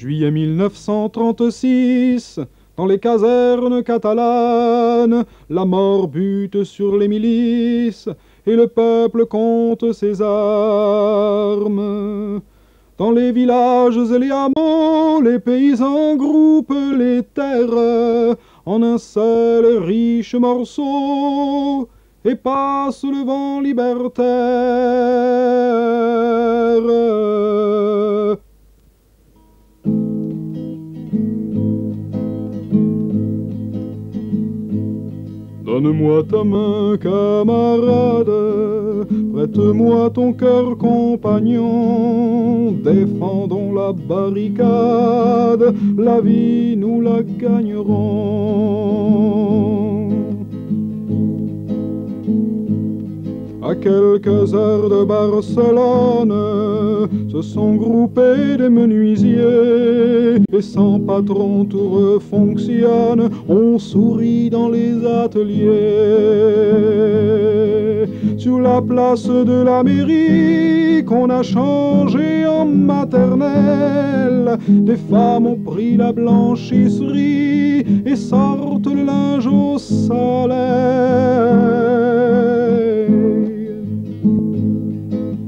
Juillet 1936, dans les casernes catalanes, la mort bute sur les milices et le peuple compte ses armes. Dans les villages et les hameaux, les paysans groupent les terres en un seul riche morceau et passe le vent libertaire. Donne-moi ta main, camarade, prête-moi ton cœur, compagnon. Défendons la barricade, la vie nous la gagnerons. À quelques heures de Barcelone, se sont groupés des menuisiers, et sans patron tout refonctionne, on sourit dans les ateliers. Sur la place de la mairie, qu'on a changé en maternelle, des femmes ont pris la blanchisserie et sortent le linge au soleil.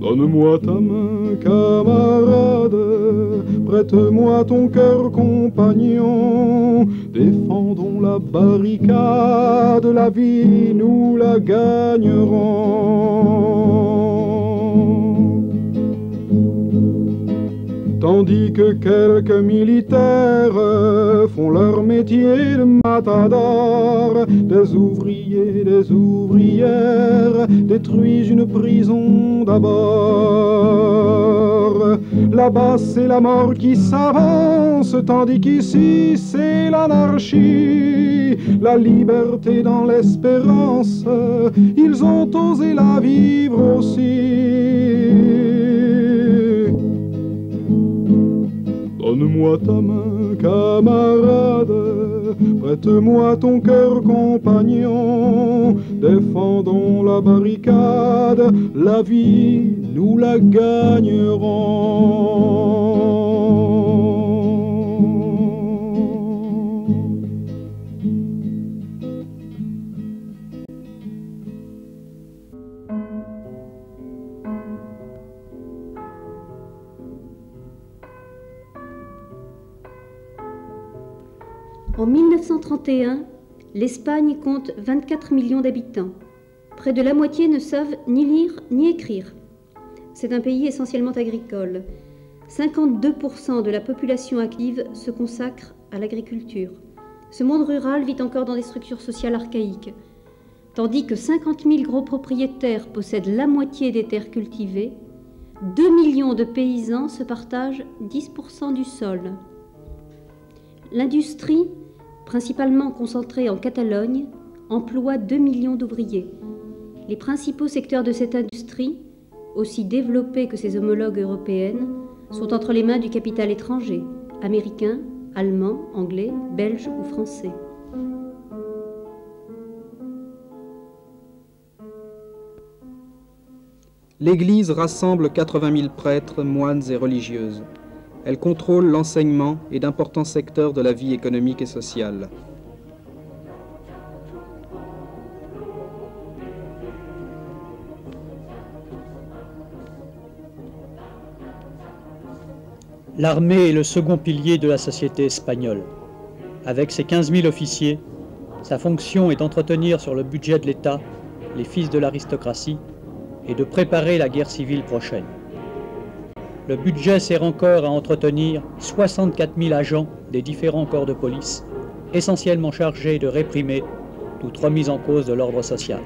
Donne-moi ta main, camarade, prête-moi ton cœur, compagnon. Défendons la barricade, la vie nous la gagnerons. Tandis que quelques militaires font leur métier de matador, des ouvriers, des ouvrières détruisent une prison d'abord. Là-bas c'est la mort qui s'avance, tandis qu'ici c'est l'anarchie. La liberté dans l'espérance, ils ont osé la vivre aussi. Donne-moi ta main, camarade, prête-moi ton cœur, compagnon. Défendons la barricade, la vie nous la gagnerons. En 1931, l'Espagne compte 24 millions d'habitants. Près de la moitié ne savent ni lire ni écrire. C'est un pays essentiellement agricole. 52% de la population active se consacre à l'agriculture. Ce monde rural vit encore dans des structures sociales archaïques. Tandis que 50 000 gros propriétaires possèdent la moitié des terres cultivées, 2 millions de paysans se partagent 10% du sol. L'industrie, principalement concentrée en Catalogne, emploie 2 millions d'ouvriers. Les principaux secteurs de cette industrie, aussi développés que ses homologues européennes, sont entre les mains du capital étranger, américain, allemand, anglais, belge ou français. L'Église rassemble 80 000 prêtres, moines et religieuses. Elle contrôle l'enseignement et d'importants secteurs de la vie économique et sociale. L'armée est le second pilier de la société espagnole. Avec ses 15 000 officiers, sa fonction est d'entretenir sur le budget de l'État les fils de l'aristocratie et de préparer la guerre civile prochaine. Le budget sert encore à entretenir 64 000 agents des différents corps de police, essentiellement chargés de réprimer toute remise en cause de l'ordre social.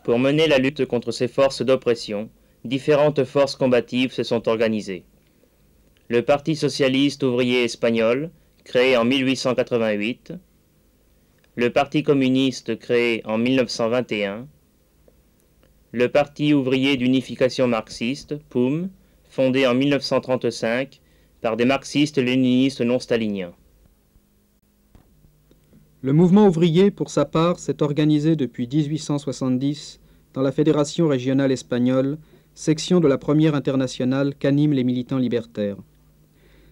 Pour mener la lutte contre ces forces d'oppression, différentes forces combatives se sont organisées. Le Parti socialiste ouvrier espagnol, créé en 1888, le Parti communiste créé en 1921, le Parti ouvrier d'unification marxiste, POUM, fondé en 1935 par des marxistes-léninistes non staliniens. Le mouvement ouvrier, pour sa part, s'est organisé depuis 1870 dans la Fédération régionale espagnole, section de la première internationale qu'animent les militants libertaires.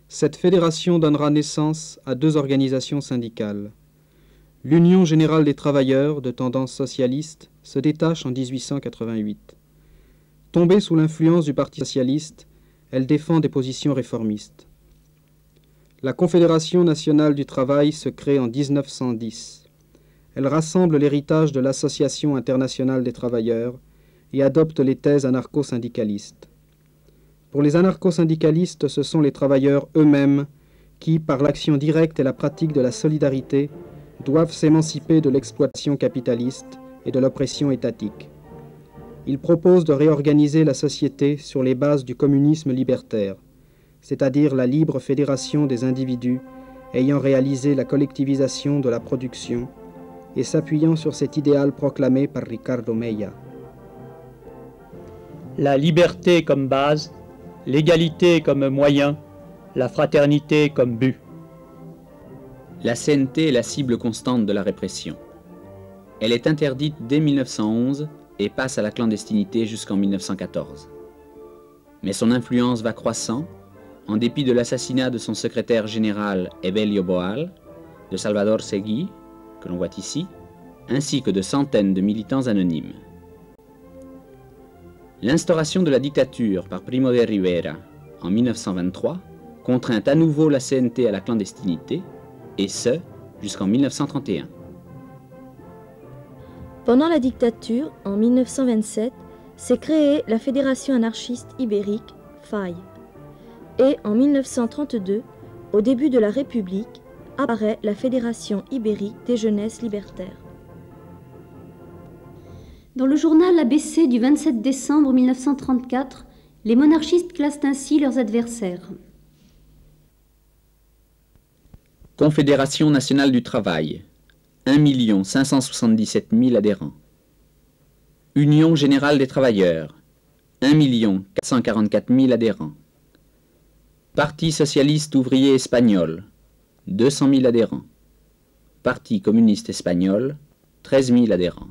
Cette fédération donnera naissance à deux organisations syndicales. L'Union générale des travailleurs, de tendance socialiste, se détache en 1888. Tombée sous l'influence du Parti socialiste, elle défend des positions réformistes. La Confédération nationale du travail se crée en 1910. Elle rassemble l'héritage de l'Association internationale des travailleurs et adopte les thèses anarcho-syndicalistes. Pour les anarcho-syndicalistes, ce sont les travailleurs eux-mêmes qui, par l'action directe et la pratique de la solidarité, doivent s'émanciper de l'exploitation capitaliste et de l'oppression étatique. Ils proposent de réorganiser la société sur les bases du communisme libertaire, c'est-à-dire la libre fédération des individus ayant réalisé la collectivisation de la production et s'appuyant sur cet idéal proclamé par Ricardo Meia. La liberté comme base, l'égalité comme moyen, la fraternité comme but. La CNT est la cible constante de la répression. Elle est interdite dès 1911 et passe à la clandestinité jusqu'en 1914. Mais son influence va croissant, en dépit de l'assassinat de son secrétaire général Evelio Boal, de Salvador Seguí, que l'on voit ici, ainsi que de centaines de militants anonymes. L'instauration de la dictature par Primo de Rivera en 1923 contraint à nouveau la CNT à la clandestinité, et ce, jusqu'en 1931. Pendant la dictature, en 1927, s'est créée la Fédération anarchiste ibérique, FAI. Et en 1932, au début de la République, apparaît la Fédération ibérique des jeunesses libertaires. Dans le journal ABC du 27 décembre 1934, les monarchistes classent ainsi leurs adversaires. Confédération nationale du travail, 1 577 000 adhérents. Union générale des travailleurs, 1 444 000 adhérents. Parti socialiste ouvrier espagnol, 200 000 adhérents. Parti communiste espagnol, 13 000 adhérents.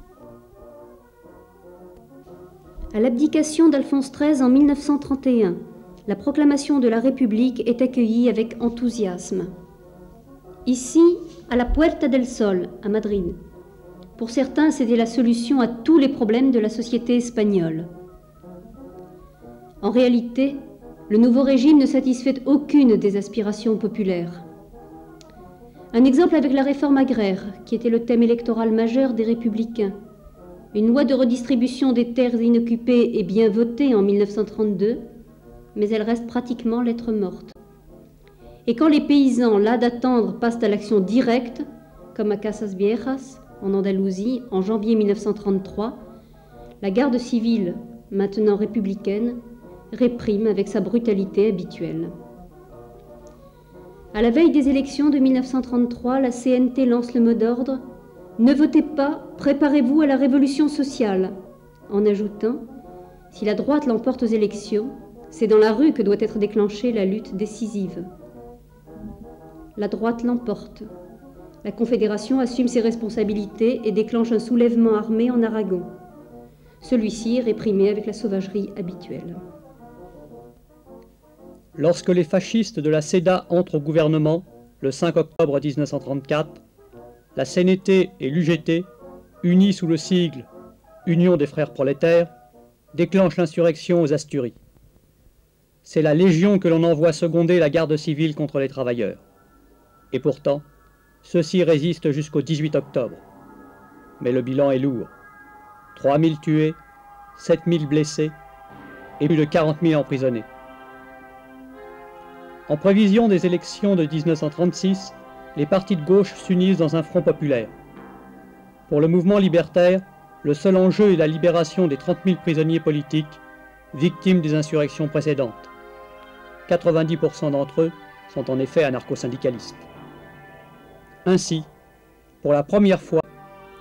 À l'abdication d'Alphonse XIII en 1931, la proclamation de la République est accueillie avec enthousiasme. Ici, à la Puerta del Sol, à Madrid. Pour certains, c'était la solution à tous les problèmes de la société espagnole. En réalité, le nouveau régime ne satisfait aucune des aspirations populaires. Un exemple avec la réforme agraire, qui était le thème électoral majeur des Républicains. Une loi de redistribution des terres inoccupées est bien votée en 1932, mais elle reste pratiquement lettre morte. Et quand les paysans, las d'attendre, passent à l'action directe, comme à Casas Viejas, en Andalousie, en janvier 1933, la garde civile, maintenant républicaine, réprime avec sa brutalité habituelle. À la veille des élections de 1933, la CNT lance le mot d'ordre « Ne votez pas, préparez-vous à la révolution sociale », en ajoutant « Si la droite l'emporte aux élections, c'est dans la rue que doit être déclenchée la lutte décisive ». La droite l'emporte. La Confédération assume ses responsabilités et déclenche un soulèvement armé en Aragon. Celui-ci est réprimé avec la sauvagerie habituelle. Lorsque les fascistes de la CEDA entrent au gouvernement, le 5 octobre 1934, la CNT et l'UGT, unis sous le sigle Union des frères prolétaires, déclenchent l'insurrection aux Asturies. C'est la Légion que l'on envoie seconder la garde civile contre les travailleurs. Et pourtant, ceux-ci résistent jusqu'au 18 octobre. Mais le bilan est lourd. 3 000 tués, 7 000 blessés et plus de 40 000 emprisonnés. En prévision des élections de 1936, les partis de gauche s'unissent dans un front populaire. Pour le mouvement libertaire, le seul enjeu est la libération des 30 000 prisonniers politiques, victimes des insurrections précédentes. 90% d'entre eux sont en effet anarcho-syndicalistes. Ainsi, pour la première fois,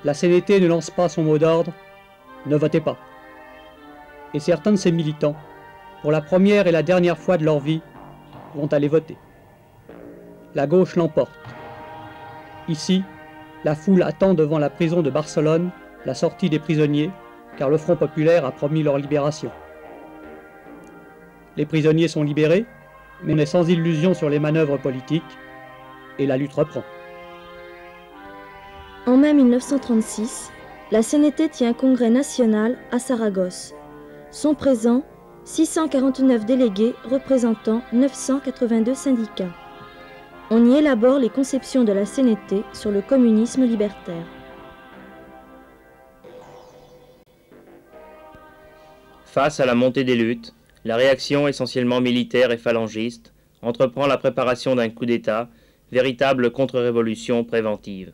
la CNT ne lance pas son mot d'ordre « Ne votez pas ». Et certains de ses militants, pour la première et la dernière fois de leur vie, vont aller voter. La gauche l'emporte. Ici, la foule attend devant la prison de Barcelone la sortie des prisonniers, car le Front populaire a promis leur libération. Les prisonniers sont libérés, mais on est sans illusion sur les manœuvres politiques, et la lutte reprend. En mai 1936, la CNT tient un congrès national à Saragosse. Sont présents 649 délégués représentant 982 syndicats. On y élabore les conceptions de la CNT sur le communisme libertaire. Face à la montée des luttes, la réaction essentiellement militaire et phalangiste entreprend la préparation d'un coup d'État, véritable contre-révolution préventive.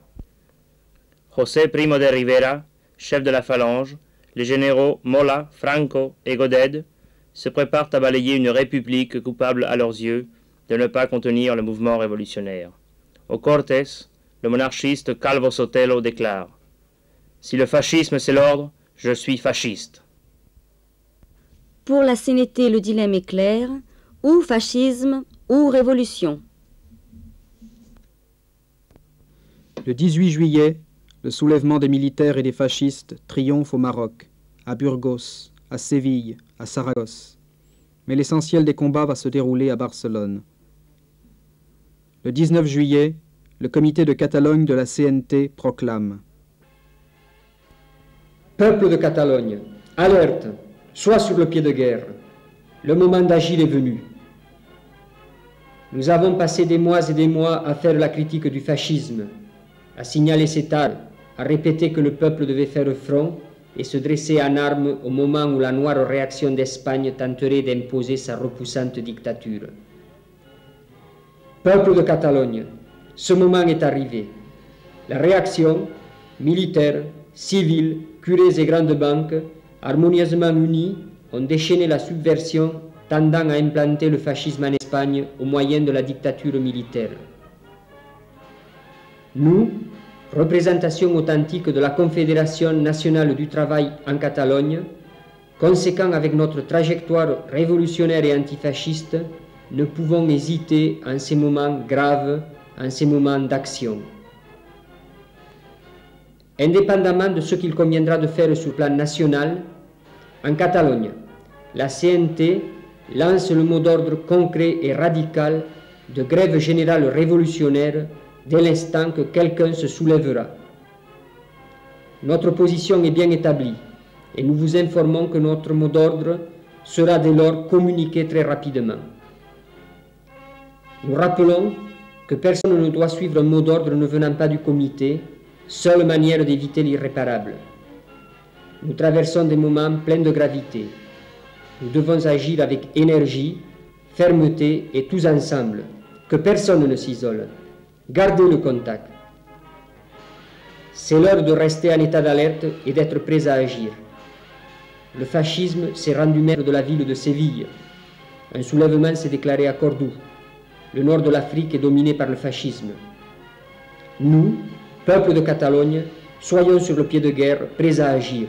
José Primo de Rivera, chef de la phalange, les généraux Mola, Franco et Goded se préparent à balayer une république coupable à leurs yeux de ne pas contenir le mouvement révolutionnaire. Au Cortés, le monarchiste Calvo Sotelo déclare « Si le fascisme c'est l'ordre, je suis fasciste ». Pour la CNT, le dilemme est clair, ou fascisme, ou révolution. Le 18 juillet, le soulèvement des militaires et des fascistes triomphe au Maroc, à Burgos, à Séville, à Saragosse. Mais l'essentiel des combats va se dérouler à Barcelone. Le 19 juillet, le comité de Catalogne de la CNT proclame « Peuple de Catalogne, alerte, sois sur le pied de guerre. Le moment d'agir est venu. Nous avons passé des mois et des mois à faire la critique du fascisme, à signaler ses tares, à répéter que le peuple devait faire front et se dresser en armes au moment où la noire réaction d'Espagne tenterait d'imposer sa repoussante dictature. Peuple de Catalogne, ce moment est arrivé. La réaction, militaire, civile, curés et grandes banques, harmonieusement unis, ont déchaîné la subversion tendant à implanter le fascisme en Espagne au moyen de la dictature militaire. Nous, représentation authentique de la Confédération nationale du travail en Catalogne, conséquent avec notre trajectoire révolutionnaire et antifasciste, ne pouvons hésiter en ces moments graves, en ces moments d'action. Indépendamment de ce qu'il conviendra de faire sur le plan national, en Catalogne, la CNT lance le mot d'ordre concret et radical de grève générale révolutionnaire dès l'instant que quelqu'un se soulèvera. Notre position est bien établie et nous vous informons que notre mot d'ordre sera dès lors communiqué très rapidement. Nous rappelons que personne ne doit suivre un mot d'ordre ne venant pas du comité, seule manière d'éviter l'irréparable. Nous traversons des moments pleins de gravité. Nous devons agir avec énergie, fermeté et tous ensemble, que personne ne s'isole. Gardez le contact. C'est l'heure de rester en état d'alerte et d'être prêts à agir. Le fascisme s'est rendu maître de la ville de Séville. Un soulèvement s'est déclaré à Cordoue. Le nord de l'Afrique est dominé par le fascisme. Nous, peuple de Catalogne, soyons sur le pied de guerre, prêts à agir.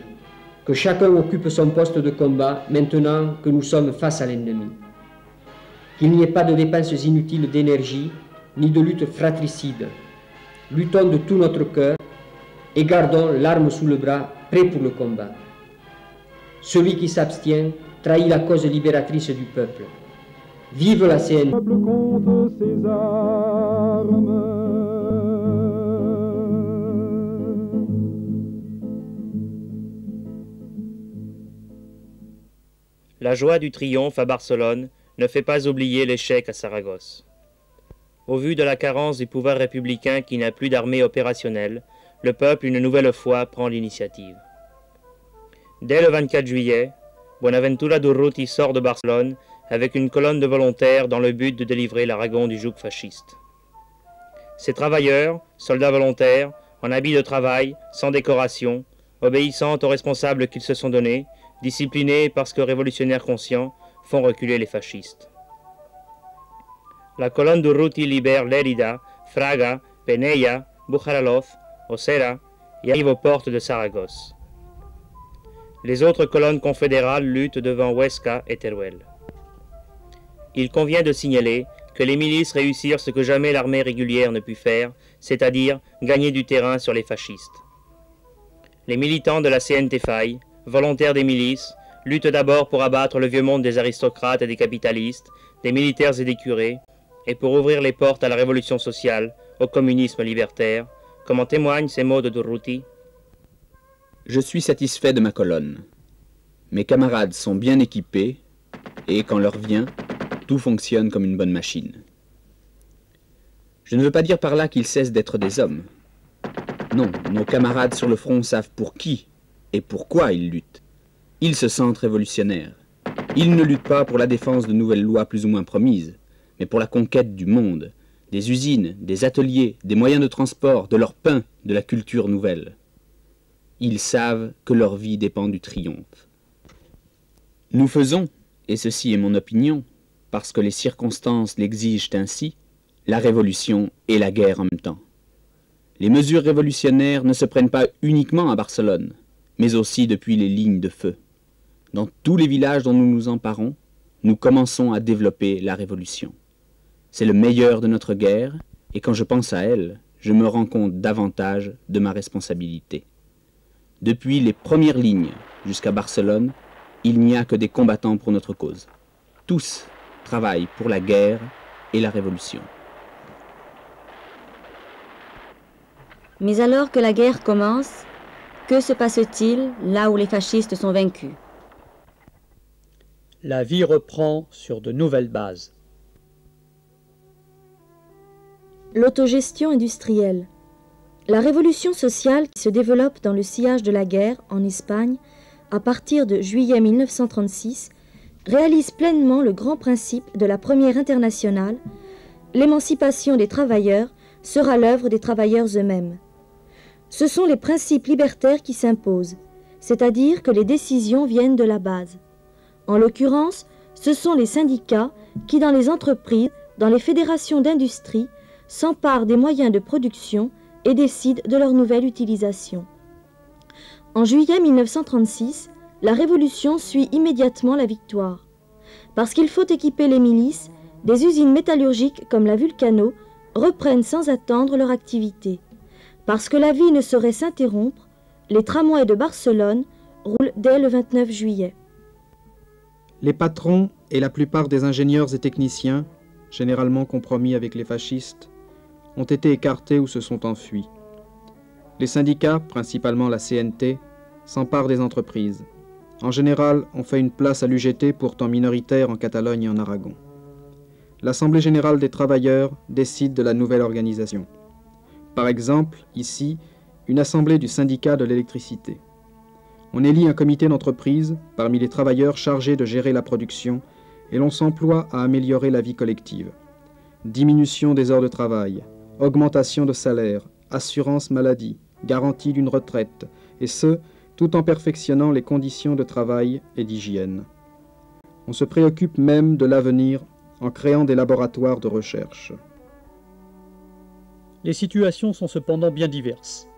Que chacun occupe son poste de combat maintenant que nous sommes face à l'ennemi. Qu'il n'y ait pas de dépenses inutiles d'énergie, ni de lutte fratricide. Luttons de tout notre cœur et gardons l'arme sous le bras, prêt pour le combat. Celui qui s'abstient trahit la cause libératrice du peuple. Vive la CNT! Le peuple contre ses armes. La joie du triomphe à Barcelone ne fait pas oublier l'échec à Saragosse. Au vu de la carence du pouvoir républicain qui n'a plus d'armée opérationnelle, le peuple une nouvelle fois prend l'initiative. Dès le 24 juillet, Buenaventura Durruti sort de Barcelone avec une colonne de volontaires dans le but de délivrer l'Aragon du joug fasciste. Ces travailleurs, soldats volontaires, en habits de travail, sans décoration, obéissant aux responsables qu'ils se sont donnés, disciplinés parce que révolutionnaires conscients, font reculer les fascistes. La colonne Durruti libère Lérida, Fraga, Penella, Bujaraloz, Osera et arrive aux portes de Saragosse. Les autres colonnes confédérales luttent devant Huesca et Teruel. Il convient de signaler que les milices réussirent ce que jamais l'armée régulière ne put faire, c'est-à-dire gagner du terrain sur les fascistes. Les militants de la CNT-FAI, volontaires des milices, luttent d'abord pour abattre le vieux monde des aristocrates et des capitalistes, des militaires et des curés, et pour ouvrir les portes à la révolution sociale, au communisme libertaire, comme en témoignent ces mots de Durruti. Je suis satisfait de ma colonne. Mes camarades sont bien équipés, et quand l'heure vient, tout fonctionne comme une bonne machine. Je ne veux pas dire par là qu'ils cessent d'être des hommes. Non, nos camarades sur le front savent pour qui et pourquoi ils luttent. Ils se sentent révolutionnaires. Ils ne luttent pas pour la défense de nouvelles lois plus ou moins promises, mais pour la conquête du monde, des usines, des ateliers, des moyens de transport, de leur pain, de la culture nouvelle. Ils savent que leur vie dépend du triomphe. Nous faisons, et ceci est mon opinion, parce que les circonstances l'exigent ainsi, la révolution et la guerre en même temps. Les mesures révolutionnaires ne se prennent pas uniquement à Barcelone, mais aussi depuis les lignes de feu. Dans tous les villages dont nous nous emparons, nous commençons à développer la révolution. C'est le meilleur de notre guerre, et quand je pense à elle, je me rends compte davantage de ma responsabilité. Depuis les premières lignes jusqu'à Barcelone, il n'y a que des combattants pour notre cause. Tous travaillent pour la guerre et la révolution. Mais alors que la guerre commence, que se passe-t-il là où les fascistes sont vaincus? La vie reprend sur de nouvelles bases. L'autogestion industrielle. La révolution sociale qui se développe dans le sillage de la guerre en Espagne à partir de juillet 1936 réalise pleinement le grand principe de la première internationale. L'émancipation des travailleurs sera l'œuvre des travailleurs eux-mêmes. Ce sont les principes libertaires qui s'imposent, c'est-à-dire que les décisions viennent de la base. En l'occurrence, ce sont les syndicats qui, dans les entreprises, dans les fédérations d'industrie, s'emparent des moyens de production et décident de leur nouvelle utilisation. En juillet 1936, la Révolution suit immédiatement la victoire. Parce qu'il faut équiper les milices, des usines métallurgiques comme la Vulcano reprennent sans attendre leur activité. Parce que la vie ne saurait s'interrompre, les tramways de Barcelone roulent dès le 29 juillet. Les patrons et la plupart des ingénieurs et techniciens, généralement compromis avec les fascistes, ont été écartés ou se sont enfuis. Les syndicats, principalement la CNT, s'emparent des entreprises. En général, on fait une place à l'UGT, pourtant minoritaire en Catalogne et en Aragon. L'Assemblée générale des travailleurs décide de la nouvelle organisation. Par exemple, ici, une assemblée du syndicat de l'électricité. On élit un comité d'entreprise parmi les travailleurs chargés de gérer la production et l'on s'emploie à améliorer la vie collective. Diminution des heures de travail, augmentation de salaire, assurance maladie, garantie d'une retraite, et ce, tout en perfectionnant les conditions de travail et d'hygiène. On se préoccupe même de l'avenir en créant des laboratoires de recherche. Les situations sont cependant bien diverses.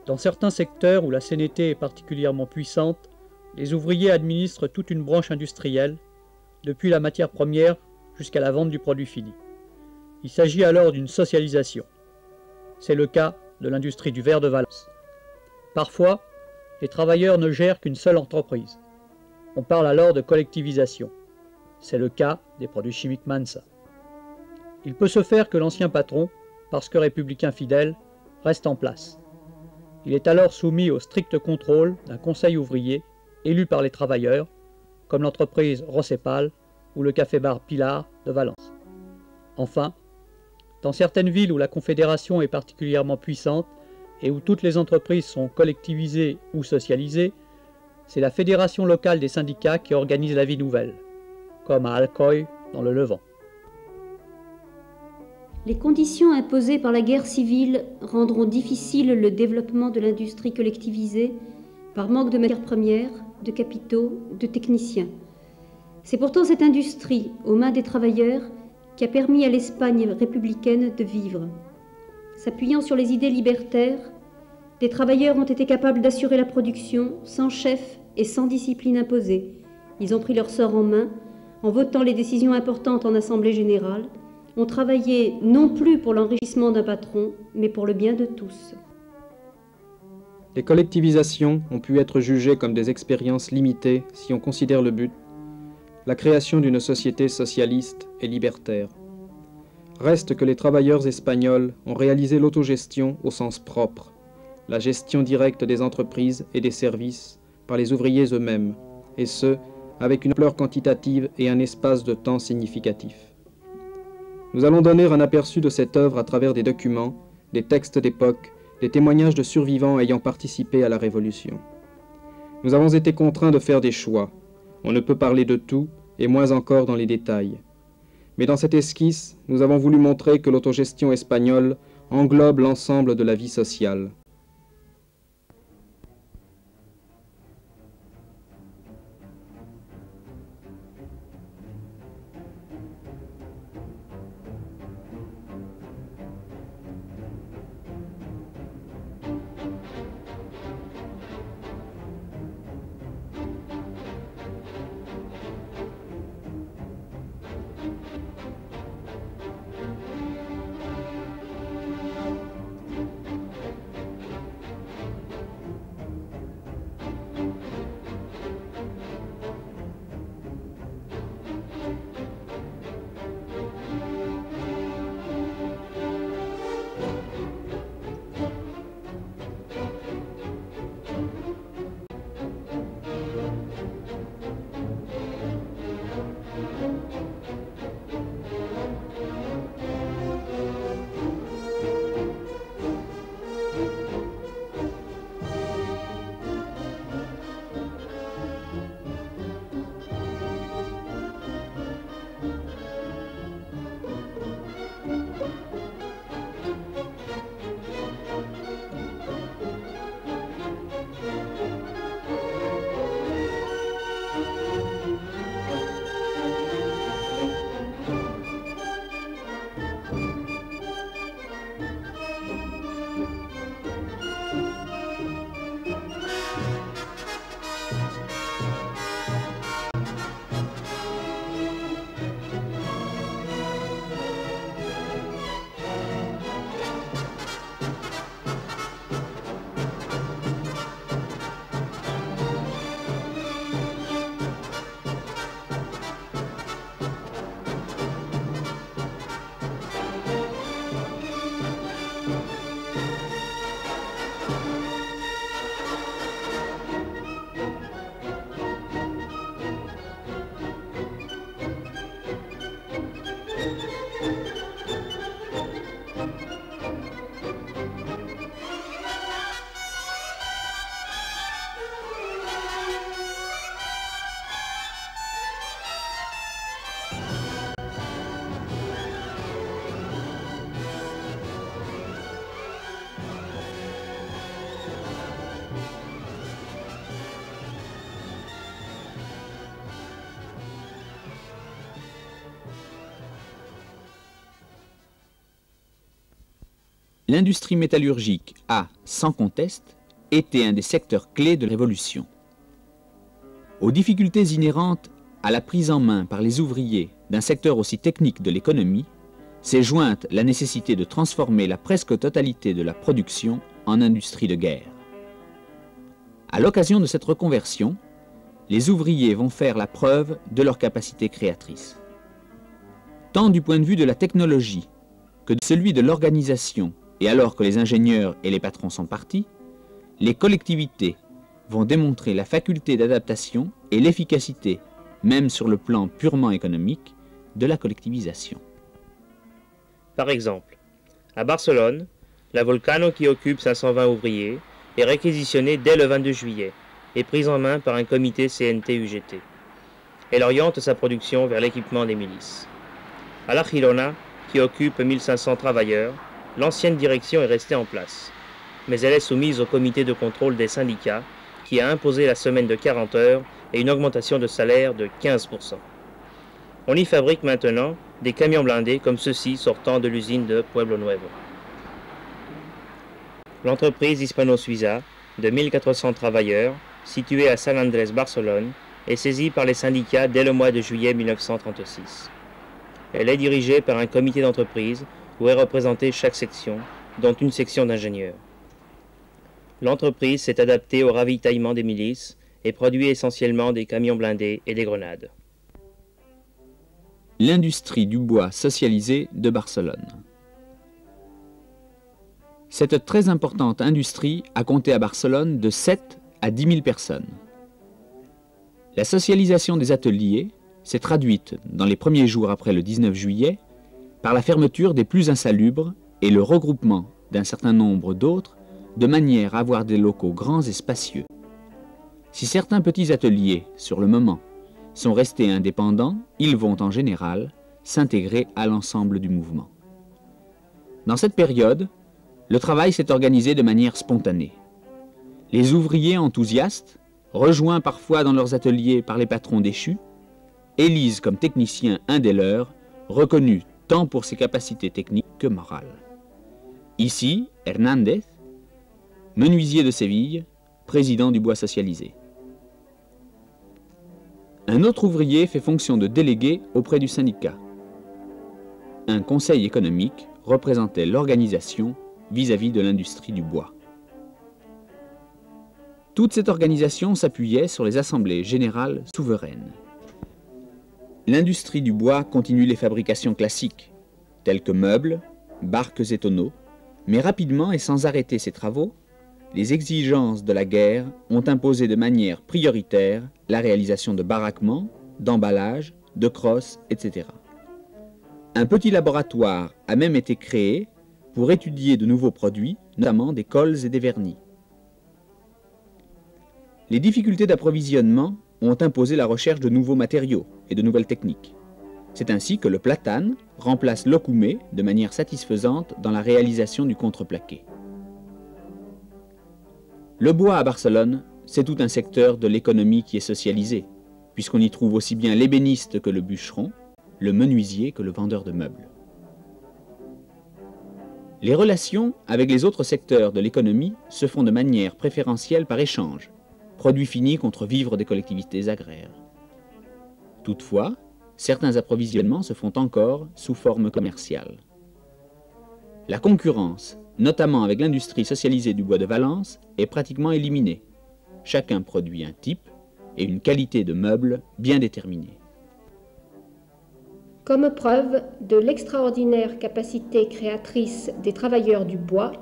Dans certains secteurs où la CNT est particulièrement puissante, les ouvriers administrent toute une branche industrielle, depuis la matière première jusqu'à la vente du produit fini. Il s'agit alors d'une socialisation. C'est le cas de l'industrie du verre de Valence. Parfois, les travailleurs ne gèrent qu'une seule entreprise. On parle alors de collectivisation. C'est le cas des produits chimiques Mansa. Il peut se faire que l'ancien patron, parce que républicain fidèle, reste en place. Il est alors soumis au strict contrôle d'un conseil ouvrier élu par les travailleurs, comme l'entreprise Rossepal ou le café-bar Pilar de Valence. Enfin, dans certaines villes où la Confédération est particulièrement puissante et où toutes les entreprises sont collectivisées ou socialisées, c'est la fédération locale des syndicats qui organise la vie nouvelle, comme à Alcoy dans le Levant. Les conditions imposées par la guerre civile rendront difficile le développement de l'industrie collectivisée par manque de matières premières, de capitaux, de techniciens. C'est pourtant cette industrie, aux mains des travailleurs, qui a permis à l'Espagne républicaine de vivre. S'appuyant sur les idées libertaires, des travailleurs ont été capables d'assurer la production sans chef et sans discipline imposée. Ils ont pris leur sort en main en votant les décisions importantes en Assemblée générale ont travaillé non plus pour l'enrichissement d'un patron, mais pour le bien de tous. Les collectivisations ont pu être jugées comme des expériences limitées si on considère le but, la création d'une société socialiste et libertaire. Reste que les travailleurs espagnols ont réalisé l'autogestion au sens propre, la gestion directe des entreprises et des services par les ouvriers eux-mêmes, et ce, avec une ampleur quantitative et un espace de temps significatif. Nous allons donner un aperçu de cette œuvre à travers des documents, des textes d'époque, des témoignages de survivants ayant participé à la Révolution. Nous avons été contraints de faire des choix. On ne peut parler de tout, et moins encore dans les détails. Mais dans cette esquisse, nous avons voulu montrer que l'autogestion espagnole englobe l'ensemble de la vie sociale. L'industrie métallurgique a, sans conteste, été un des secteurs clés de la Révolution. Aux difficultés inhérentes à la prise en main par les ouvriers d'un secteur aussi technique de l'économie, s'est jointe la nécessité de transformer la presque totalité de la production en industrie de guerre. À l'occasion de cette reconversion, les ouvriers vont faire la preuve de leur capacité créatrice. Tant du point de vue de la technologie que de celui de l'organisation, et alors que les ingénieurs et les patrons sont partis, les collectivités vont démontrer la faculté d'adaptation et l'efficacité, même sur le plan purement économique, de la collectivisation. Par exemple, à Barcelone, la Volcano, qui occupe 520 ouvriers, est réquisitionnée dès le 22 juillet et prise en main par un comité CNT-UGT. Elle oriente sa production vers l'équipement des milices. À la Girona, qui occupe 1500 travailleurs, l'ancienne direction est restée en place, mais elle est soumise au comité de contrôle des syndicats qui a imposé la semaine de 40 heures et une augmentation de salaire de 15%. On y fabrique maintenant des camions blindés comme ceux-ci sortant de l'usine de Pueblo Nuevo. L'entreprise Hispano-Suiza, de 1400 travailleurs, située à San Andrés, Barcelone, est saisie par les syndicats dès le mois de juillet 1936. Elle est dirigée par un comité d'entreprise où est représentée chaque section, dont une section d'ingénieurs. L'entreprise s'est adaptée au ravitaillement des milices et produit essentiellement des camions blindés et des grenades. L'industrie du bois socialisée de Barcelone. Cette très importante industrie a compté à Barcelone de 7 à 10 000 personnes. La socialisation des ateliers s'est traduite, dans les premiers jours après le 19 juillet, par la fermeture des plus insalubres et le regroupement d'un certain nombre d'autres, de manière à avoir des locaux grands et spacieux. Si certains petits ateliers, sur le moment, sont restés indépendants, ils vont en général s'intégrer à l'ensemble du mouvement. Dans cette période, le travail s'est organisé de manière spontanée. Les ouvriers enthousiastes, rejoints parfois dans leurs ateliers par les patrons déchus, élisent comme technicien un des leurs, reconnu tant pour ses capacités techniques que morales. Ici, Hernández, menuisier de Séville, président du bois socialisé. Un autre ouvrier fait fonction de délégué auprès du syndicat. Un conseil économique représentait l'organisation vis-à-vis de l'industrie du bois. Toute cette organisation s'appuyait sur les assemblées générales souveraines. L'industrie du bois continue les fabrications classiques, telles que meubles, barques et tonneaux, mais rapidement et sans arrêter ses travaux, les exigences de la guerre ont imposé de manière prioritaire la réalisation de baraquements, d'emballages, de crosses, etc. Un petit laboratoire a même été créé pour étudier de nouveaux produits, notamment des cols et des vernis. Les difficultés d'approvisionnement ont imposé la recherche de nouveaux matériaux et de nouvelles techniques. C'est ainsi que le platane remplace l'okoumé de manière satisfaisante dans la réalisation du contreplaqué. Le bois à Barcelone, c'est tout un secteur de l'économie qui est socialisé, puisqu'on y trouve aussi bien l'ébéniste que le bûcheron, le menuisier que le vendeur de meubles. Les relations avec les autres secteurs de l'économie se font de manière préférentielle par échange, produits finis contre vivres des collectivités agraires. Toutefois, certains approvisionnements se font encore sous forme commerciale. La concurrence, notamment avec l'industrie socialisée du bois de Valence, est pratiquement éliminée. Chacun produit un type et une qualité de meubles bien déterminée. Comme preuve de l'extraordinaire capacité créatrice des travailleurs du bois,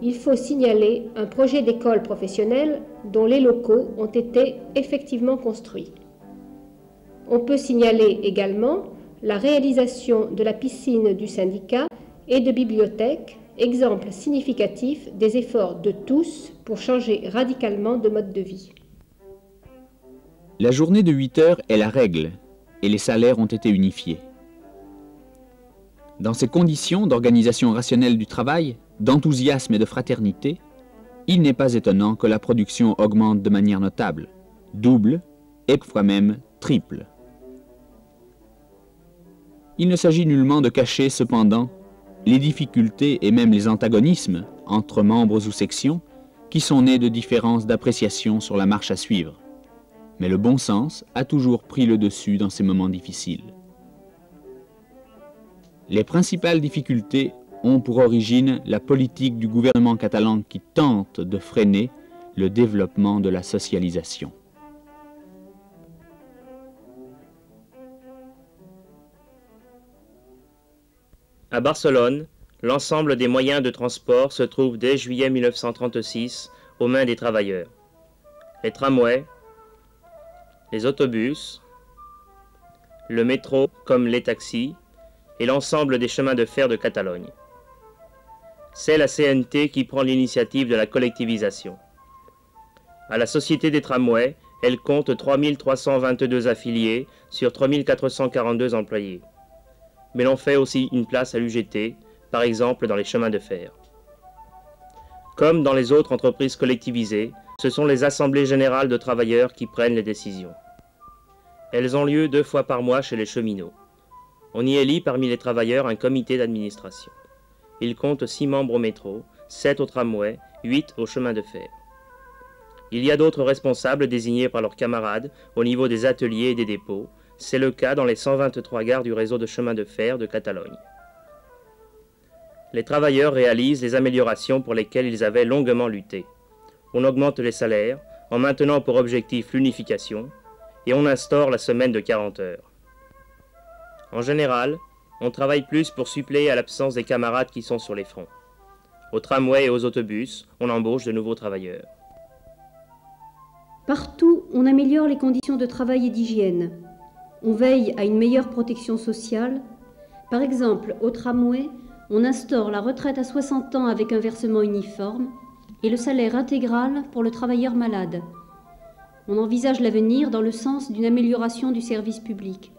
il faut signaler un projet d'école professionnelle dont les locaux ont été effectivement construits. On peut signaler également la réalisation de la piscine du syndicat et de bibliothèques, exemple significatif des efforts de tous pour changer radicalement de mode de vie. La journée de 8 heures est la règle et les salaires ont été unifiés. Dans ces conditions d'organisation rationnelle du travail, d'enthousiasme et de fraternité, il n'est pas étonnant que la production augmente de manière notable, double et parfois même triple. Il ne s'agit nullement de cacher cependant les difficultés et même les antagonismes entre membres ou sections qui sont nés de différences d'appréciation sur la marche à suivre. Mais le bon sens a toujours pris le dessus dans ces moments difficiles. Les principales difficultés ont pour origine la politique du gouvernement catalan qui tente de freiner le développement de la socialisation. À Barcelone, l'ensemble des moyens de transport se trouve dès juillet 1936 aux mains des travailleurs. Les tramways, les autobus, le métro comme les taxis et l'ensemble des chemins de fer de Catalogne. C'est la CNT qui prend l'initiative de la collectivisation. À la Société des tramways, elle compte 3322 affiliés sur 3442 employés. Mais l'on fait aussi une place à l'UGT, par exemple dans les chemins de fer. Comme dans les autres entreprises collectivisées, ce sont les assemblées générales de travailleurs qui prennent les décisions. Elles ont lieu 2 fois par mois chez les cheminots. On y élit parmi les travailleurs un comité d'administration. Il compte 6 membres au métro, 7 au tramway, 8 au chemin de fer. Il y a d'autres responsables désignés par leurs camarades au niveau des ateliers et des dépôts, C'est le cas dans les 123 gares du réseau de chemin de fer de Catalogne. Les travailleurs réalisent les améliorations pour lesquelles ils avaient longuement lutté. On augmente les salaires en maintenant pour objectif l'unification et on instaure la semaine de 40 heures. En général, on travaille plus pour suppléer à l'absence des camarades qui sont sur les fronts. Aux tramways et aux autobus, on embauche de nouveaux travailleurs. Partout, on améliore les conditions de travail et d'hygiène. On veille à une meilleure protection sociale. Par exemple, au tramway, on instaure la retraite à 60 ans avec un versement uniforme et le salaire intégral pour le travailleur malade. On envisage l'avenir dans le sens d'une amélioration du service public.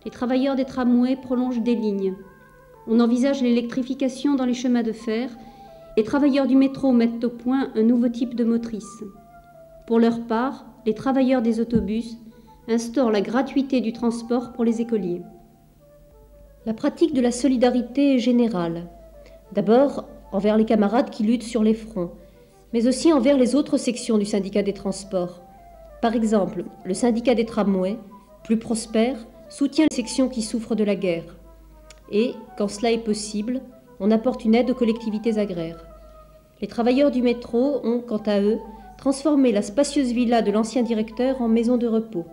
Les travailleurs des tramways prolongent des lignes. On envisage l'électrification dans les chemins de fer. Les travailleurs du métro mettent au point un nouveau type de motrice. Pour leur part, les travailleurs des autobus instaurent la gratuité du transport pour les écoliers. La pratique de la solidarité est générale. D'abord, envers les camarades qui luttent sur les fronts, mais aussi envers les autres sections du syndicat des transports. Par exemple, le syndicat des tramways, plus prospère, soutient les sections qui souffrent de la guerre. Et, quand cela est possible, on apporte une aide aux collectivités agraires. Les travailleurs du métro ont, quant à eux, transformé la spacieuse villa de l'ancien directeur en maison de repos.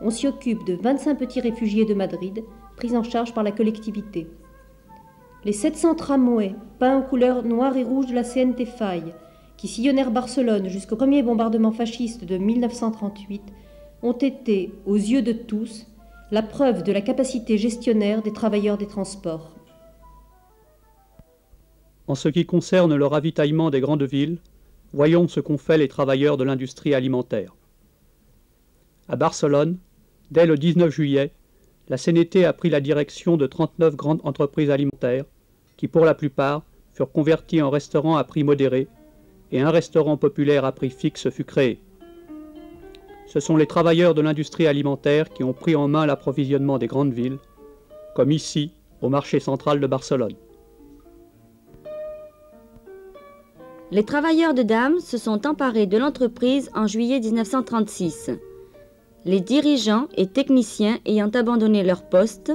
On s'y occupe de 25 petits réfugiés de Madrid, pris en charge par la collectivité. Les 700 tramways, peints en couleurs noires et rouges de la CNT Faille, qui sillonnèrent Barcelone jusqu'au premier bombardement fasciste de 1938, ont été, aux yeux de tous, la preuve de la capacité gestionnaire des travailleurs des transports. En ce qui concerne le ravitaillement des grandes villes, voyons ce qu'ont fait les travailleurs de l'industrie alimentaire. À Barcelone, dès le 19 juillet, la CNT a pris la direction de 39 grandes entreprises alimentaires qui, pour la plupart, furent converties en restaurants à prix modéré et un restaurant populaire à prix fixe fut créé. Ce sont les travailleurs de l'industrie alimentaire qui ont pris en main l'approvisionnement des grandes villes, comme ici, au marché central de Barcelone. Les travailleurs de Dames se sont emparés de l'entreprise en juillet 1936. Les dirigeants et techniciens ayant abandonné leur poste,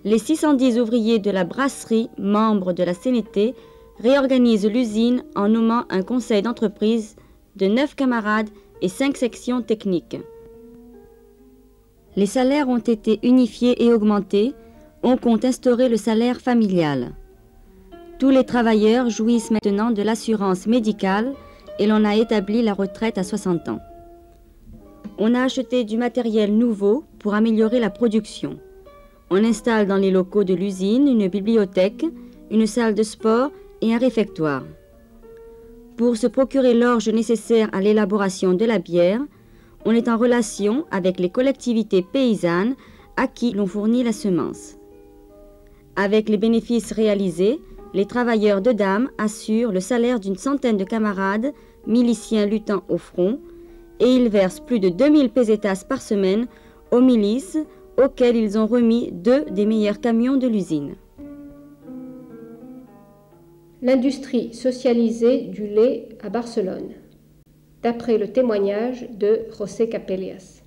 les 610 ouvriers de la brasserie, membres de la CNT, réorganisent l'usine en nommant un conseil d'entreprise de 9 camarades et 5 sections techniques. Les salaires ont été unifiés et augmentés. On compte instaurer le salaire familial. Tous les travailleurs jouissent maintenant de l'assurance médicale et l'on a établi la retraite à 60 ans. On a acheté du matériel nouveau pour améliorer la production. On installe dans les locaux de l'usine une bibliothèque, une salle de sport et un réfectoire. Pour se procurer l'orge nécessaire à l'élaboration de la bière, on est en relation avec les collectivités paysannes à qui l'on fournit la semence. Avec les bénéfices réalisés, les travailleurs de Dames assurent le salaire d'une centaine de camarades, miliciens luttant au front, et ils versent plus de 2000 pesetas par semaine aux milices auxquelles ils ont remis 2 des meilleurs camions de l'usine. L'industrie socialisée du lait à Barcelone, d'après le témoignage de José Capellas.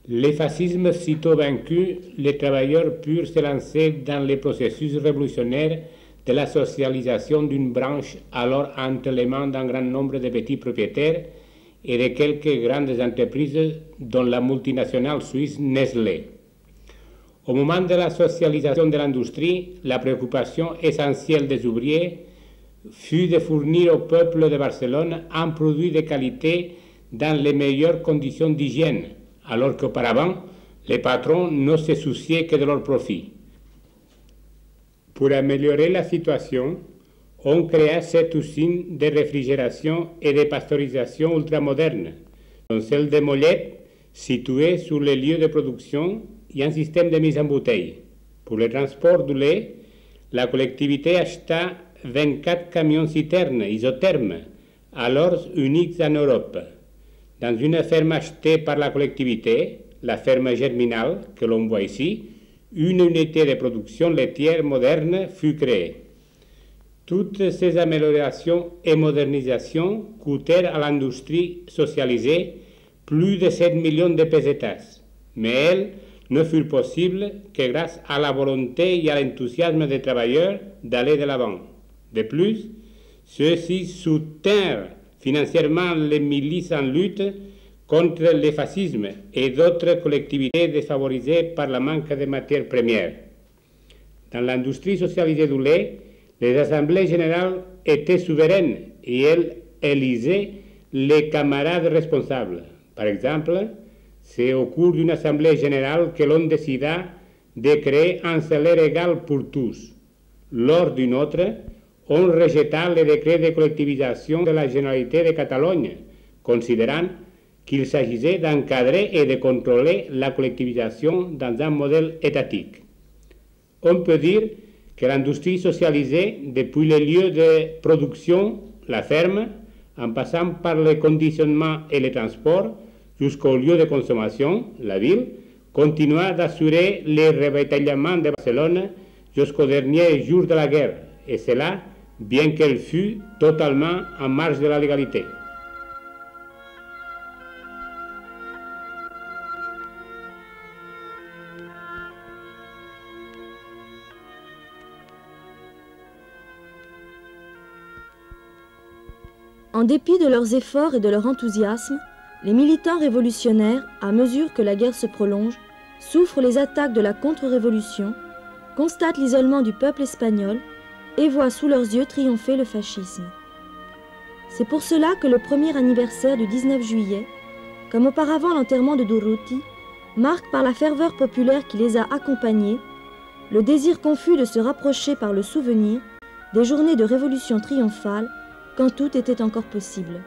Le fascisme sitôt vaincu, les travailleurs purent se lancer dans le processus révolutionnaire de la socialisation d'une branche alors entre les mains d'un grand nombre de petits propriétaires et de quelques grandes entreprises, dont la multinationale suisse Nestlé. Au moment de la socialisation de l'industrie, la préoccupation essentielle des ouvriers fut de fournir au peuple de Barcelone un produit de qualité dans les meilleures conditions d'hygiène, alors qu'auparavant, les patrons ne se souciaient que de leur profit. Pour améliorer la situation, on créa cette usine de réfrigération et de pasteurisation ultramoderne, dont celle de Mollet, située sur les lieux de production, et un système de mise en bouteille. Pour le transport du lait, la collectivité acheta 24 camions-citernes isothermes, alors uniques en Europe. Dans une ferme achetée par la collectivité, la ferme Germinal, que l'on voit ici, une unité de production laitière moderne fut créée. Toutes ces améliorations et modernisations coûtèrent à l'industrie socialisée plus de 7 millions de pesetas. mais elles ne furent possibles que grâce à la volonté et à l'enthousiasme des travailleurs d'aller de l'avant. De plus, ceux-ci soutinrent financièrement les milices en lutte contre le fascisme et d'autres collectivités défavorisées par le manque de matières premières. Dans l'industrie socialisée du lait, les assemblées générales étaient souveraines et elles élisaient les camarades responsables. Par exemple, c'est au cours d'une assemblée générale que l'on décida de créer un salaire égal pour tous. Lors d'une autre, on rejeta le décret de collectivisation de la Généralité de Catalogne, considérant qu'il s'agissait d'encadrer et de contrôler la collectivisation dans un modèle étatique. On peut dire que l'industrie socialisée, depuis les lieux de production, la ferme, en passant par le conditionnement et les transports, jusqu'au lieu de consommation, la ville, continua d'assurer le ravitaillement de Barcelone jusqu'au dernier jour de la guerre, et cela, bien qu'elle fût totalement en marge de la légalité. En dépit de leurs efforts et de leur enthousiasme, les militants révolutionnaires, à mesure que la guerre se prolonge, souffrent les attaques de la contre-révolution, constatent l'isolement du peuple espagnol et voient sous leurs yeux triompher le fascisme. C'est pour cela que le premier anniversaire du 19 juillet, comme auparavant l'enterrement de Durruti, marque par la ferveur populaire qui les a accompagnés, le désir confus de se rapprocher par le souvenir des journées de révolution triomphale quand tout était encore possible.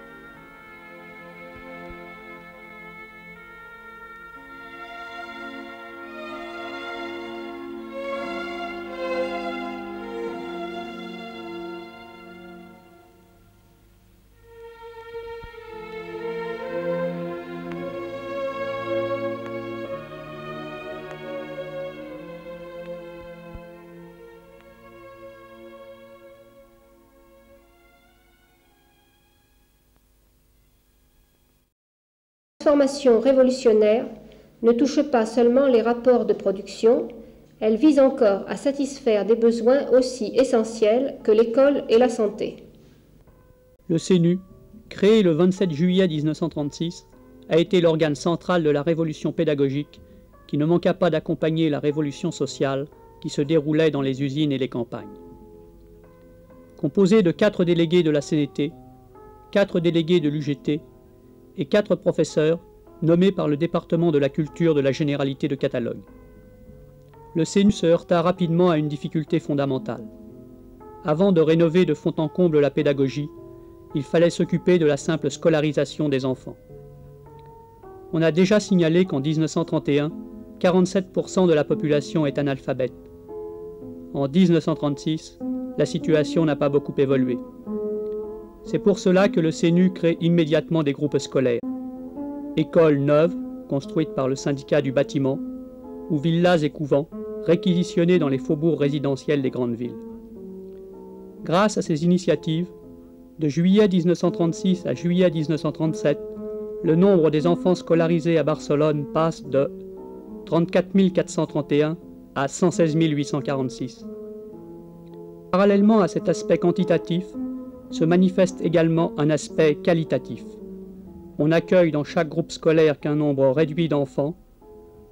La transformation révolutionnaire ne touche pas seulement les rapports de production, elle vise encore à satisfaire des besoins aussi essentiels que l'école et la santé. Le CNU, créé le 27 juillet 1936, a été l'organe central de la révolution pédagogique qui ne manqua pas d'accompagner la révolution sociale qui se déroulait dans les usines et les campagnes. Composé de 4 délégués de la CNT, 4 délégués de l'UGT et 4 professeurs nommés par le département de la culture de la Généralité de Catalogne. Le CNU se heurta rapidement à une difficulté fondamentale. Avant de rénover de fond en comble la pédagogie, il fallait s'occuper de la simple scolarisation des enfants. On a déjà signalé qu'en 1931, 47% de la population est analphabète. En 1936, la situation n'a pas beaucoup évolué. C'est pour cela que le CNU crée immédiatement des groupes scolaires. Écoles neuves, construites par le syndicat du bâtiment, ou villas et couvents, réquisitionnés dans les faubourgs résidentiels des grandes villes. Grâce à ces initiatives, de juillet 1936 à juillet 1937, le nombre des enfants scolarisés à Barcelone passe de 34 431 à 116 846. Parallèlement à cet aspect quantitatif, se manifeste également un aspect qualitatif. On accueille dans chaque groupe scolaire qu'un nombre réduit d'enfants.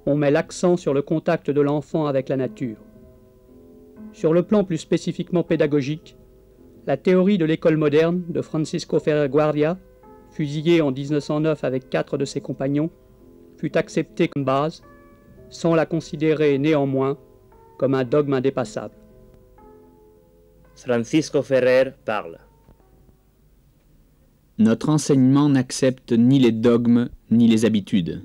On met l'accent sur le contact de l'enfant avec la nature. Sur le plan plus spécifiquement pédagogique, la théorie de l'école moderne de Francisco Ferrer Guardia, fusillé en 1909 avec 4 de ses compagnons, fut acceptée comme base, sans la considérer néanmoins comme un dogme indépassable. Francisco Ferrer parle. Notre enseignement n'accepte ni les dogmes ni les habitudes,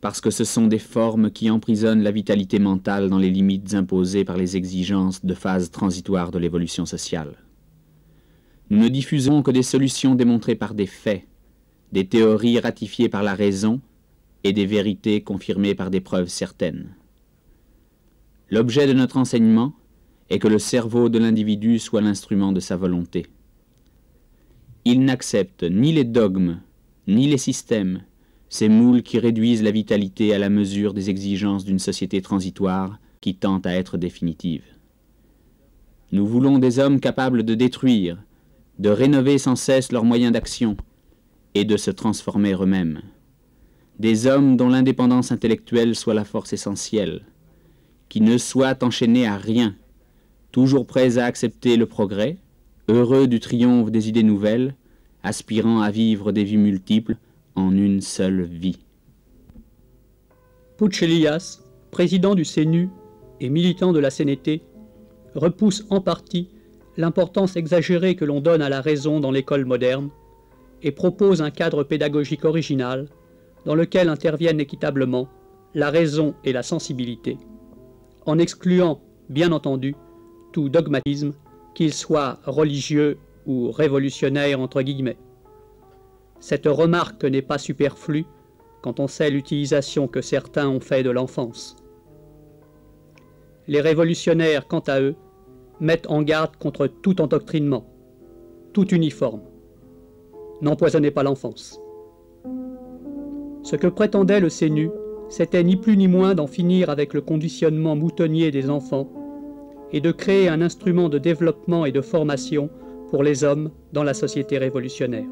parce que ce sont des formes qui emprisonnent la vitalité mentale dans les limites imposées par les exigences de phase transitoire de l'évolution sociale. Nous ne diffusons que des solutions démontrées par des faits, des théories ratifiées par la raison et des vérités confirmées par des preuves certaines. L'objet de notre enseignement est que le cerveau de l'individu soit l'instrument de sa volonté. Il n'accepte ni les dogmes, ni les systèmes, ces moules qui réduisent la vitalité à la mesure des exigences d'une société transitoire qui tend à être définitive. Nous voulons des hommes capables de détruire, de rénover sans cesse leurs moyens d'action et de se transformer eux-mêmes. Des hommes dont l'indépendance intellectuelle soit la force essentielle, qui ne soient enchaînés à rien, toujours prêts à accepter le progrès, heureux du triomphe des idées nouvelles, aspirant à vivre des vies multiples en une seule vie. Puig Elias, président du CNU et militant de la CNT, repousse en partie l'importance exagérée que l'on donne à la raison dans l'école moderne et propose un cadre pédagogique original dans lequel interviennent équitablement la raison et la sensibilité, en excluant, bien entendu, tout dogmatisme, qu'il soit religieux ou révolutionnaire entre guillemets. Cette remarque n'est pas superflue quand on sait l'utilisation que certains ont fait de l'enfance. Les révolutionnaires, quant à eux, mettent en garde contre tout endoctrinement, tout uniforme. N'empoisonnez pas l'enfance. Ce que prétendait le CNU, c'était ni plus ni moins d'en finir avec le conditionnement moutonnier des enfants et de créer un instrument de développement et de formation pour les hommes dans la société révolutionnaire.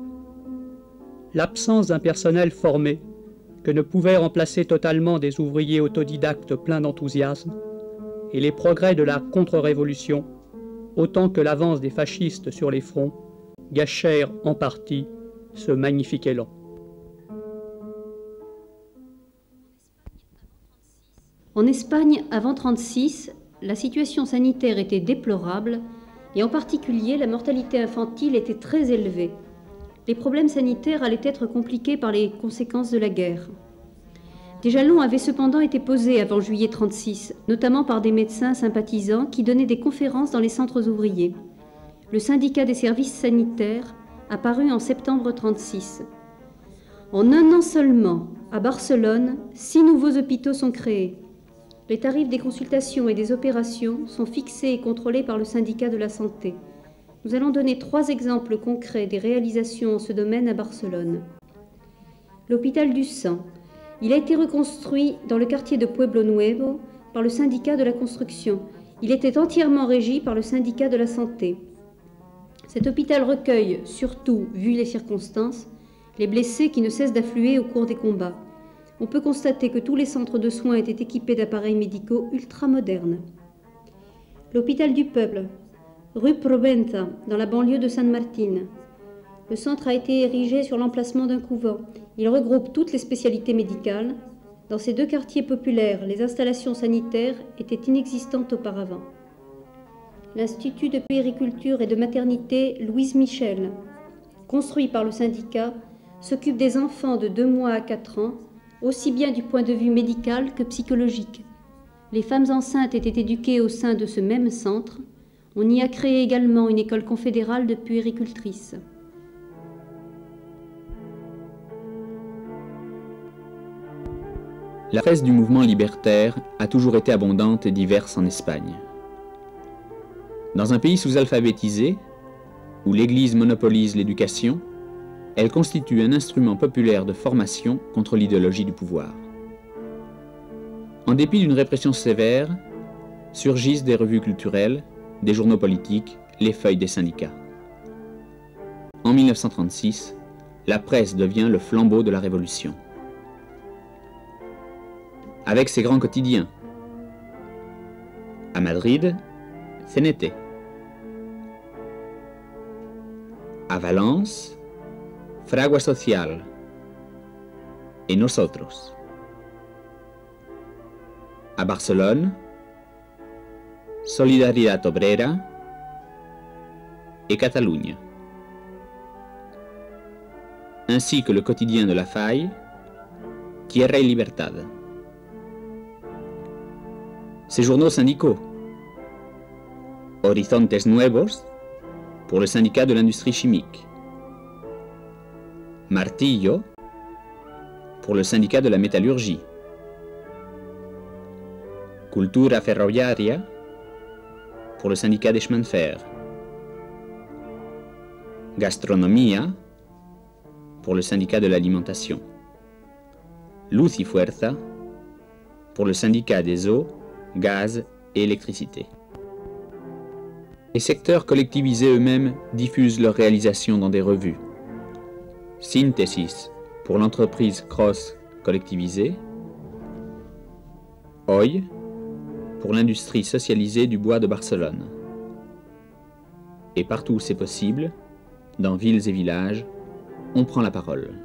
L'absence d'un personnel formé, que ne pouvaient remplacer totalement des ouvriers autodidactes pleins d'enthousiasme, et les progrès de la contre-révolution, autant que l'avance des fascistes sur les fronts, gâchèrent en partie ce magnifique élan. En Espagne, avant 1936, la situation sanitaire était déplorable et en particulier la mortalité infantile était très élevée. Les problèmes sanitaires allaient être compliqués par les conséquences de la guerre. Des jalons avaient cependant été posés avant juillet 1936, notamment par des médecins sympathisants qui donnaient des conférences dans les centres ouvriers. Le syndicat des services sanitaires apparut en septembre 1936. En un an seulement, à Barcelone, 6 nouveaux hôpitaux sont créés. Les tarifs des consultations et des opérations sont fixés et contrôlés par le syndicat de la santé. Nous allons donner 3 exemples concrets des réalisations en ce domaine à Barcelone. L'hôpital du sang. Il a été reconstruit dans le quartier de Pueblo Nuevo par le syndicat de la construction. Il était entièrement régi par le syndicat de la santé. Cet hôpital recueille, surtout, vu les circonstances, les blessés qui ne cessent d'affluer au cours des combats. On peut constater que tous les centres de soins étaient équipés d'appareils médicaux ultramodernes. L'hôpital du peuple, rue Proventa, dans la banlieue de San Martín. Le centre a été érigé sur l'emplacement d'un couvent. Il regroupe toutes les spécialités médicales. Dans ces 2 quartiers populaires, les installations sanitaires étaient inexistantes auparavant. L'Institut de puériculture et de maternité Louise Michel, construit par le syndicat, s'occupe des enfants de 2 mois à 4 ans, aussi bien du point de vue médical que psychologique. Les femmes enceintes étaient éduquées au sein de ce même centre. On y a créé également une école confédérale de puéricultrices. La presse du mouvement libertaire a toujours été abondante et diverse en Espagne. Dans un pays sous-alphabétisé, où l'Église monopolise l'éducation, elle constitue un instrument populaire de formation contre l'idéologie du pouvoir. En dépit d'une répression sévère, surgissent des revues culturelles, des journaux politiques, les feuilles des syndicats. En 1936, la presse devient le flambeau de la Révolution. Avec ses grands quotidiens. À Madrid, CNT. À Valence, Fragua Social et Nosotros. À Barcelone, Solidaridad Obrera et Catalunya. Ainsi que le quotidien de La Faille, Tierra y Libertad. Ces journaux syndicaux. Horizontes Nuevos pour le syndicat de l'industrie chimique. Martillo pour le syndicat de la métallurgie. Cultura Ferroviaria pour le syndicat des chemins de fer. Gastronomia pour le syndicat de l'alimentation. Luz y Fuerza, pour le syndicat des eaux, gaz et électricité. Les secteurs collectivisés eux-mêmes diffusent leurs réalisations dans des revues. Synthesis, pour l'entreprise Cross collectivisée. Hoy, pour l'industrie socialisée du bois de Barcelone. Et partout où c'est possible, dans villes et villages, on prend la parole.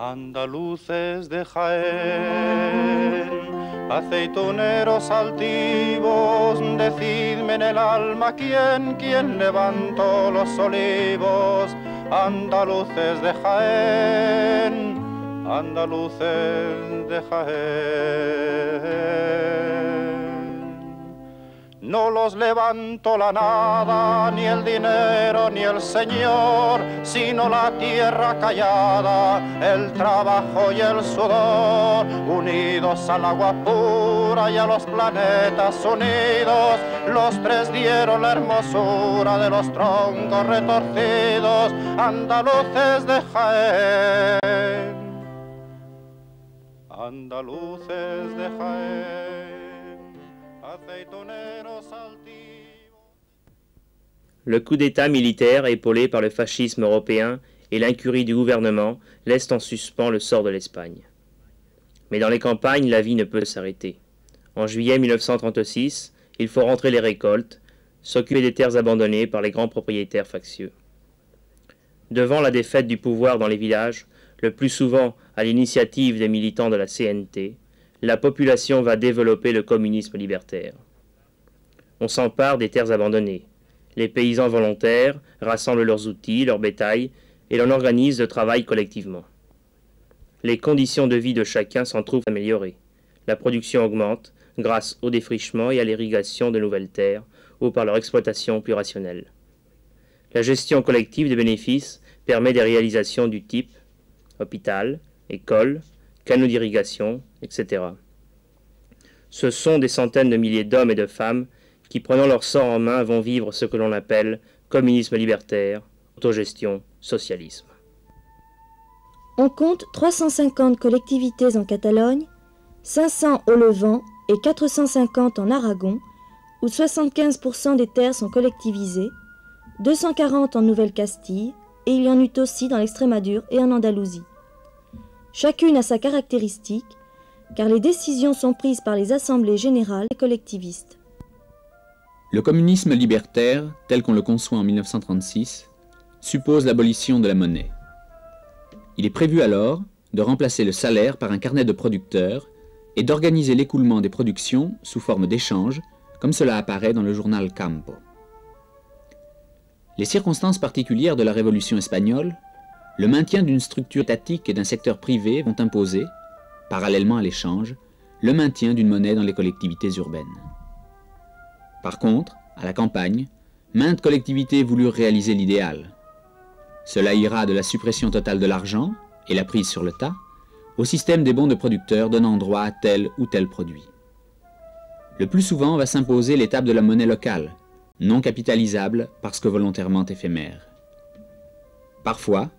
Andaluces de Jaén, aceituneros altivos, decidme en el alma quién levantó los olivos. Andaluces de Jaén, andaluces de Jaén. No los levantó la nada, ni el dinero, ni el señor, sino la tierra callada, el trabajo y el sudor, unidos al agua pura y a los planetas unidos. Los tres dieron la hermosura de los troncos retorcidos, andaluces de Jaén, andaluces de Jaén. Le coup d'État militaire épaulé par le fascisme européen et l'incurie du gouvernement laissent en suspens le sort de l'Espagne. Mais dans les campagnes, la vie ne peut s'arrêter. En juillet 1936, il faut rentrer les récoltes, s'occuper des terres abandonnées par les grands propriétaires factieux. Devant la défaite du pouvoir dans les villages, le plus souvent à l'initiative des militants de la CNT, la population va développer le communisme libertaire. On s'empare des terres abandonnées. Les paysans volontaires rassemblent leurs outils, leur bétail, et l'on organise le travail collectivement. Les conditions de vie de chacun s'en trouvent améliorées. La production augmente grâce au défrichement et à l'irrigation de nouvelles terres, ou par leur exploitation plus rationnelle. La gestion collective des bénéfices permet des réalisations du type hôpital, école, canaux d'irrigation, etc. Ce sont des centaines de milliers d'hommes et de femmes qui, prenant leur sort en main, vont vivre ce que l'on appelle communisme libertaire, autogestion, socialisme. On compte 350 collectivités en Catalogne, 500 au Levant et 450 en Aragon, où 75% des terres sont collectivisées, 240 en Nouvelle-Castille, et il y en eut aussi dans l'Extrémadure et en Andalousie. Chacune a sa caractéristique, car les décisions sont prises par les assemblées générales et collectivistes. Le communisme libertaire, tel qu'on le conçoit en 1936, suppose l'abolition de la monnaie. Il est prévu alors de remplacer le salaire par un carnet de producteurs et d'organiser l'écoulement des productions sous forme d'échanges, comme cela apparaît dans le journal Campo. Les circonstances particulières de la Révolution espagnole, le maintien d'une structure étatique et d'un secteur privé vont imposer, parallèlement à l'échange, le maintien d'une monnaie dans les collectivités urbaines. Par contre, à la campagne, maintes collectivités voulurent réaliser l'idéal. Cela ira de la suppression totale de l'argent et la prise sur le tas, au système des bons de producteurs donnant droit à tel ou tel produit. Le plus souvent va s'imposer l'étape de la monnaie locale, non capitalisable parce que volontairement éphémère. Parfois,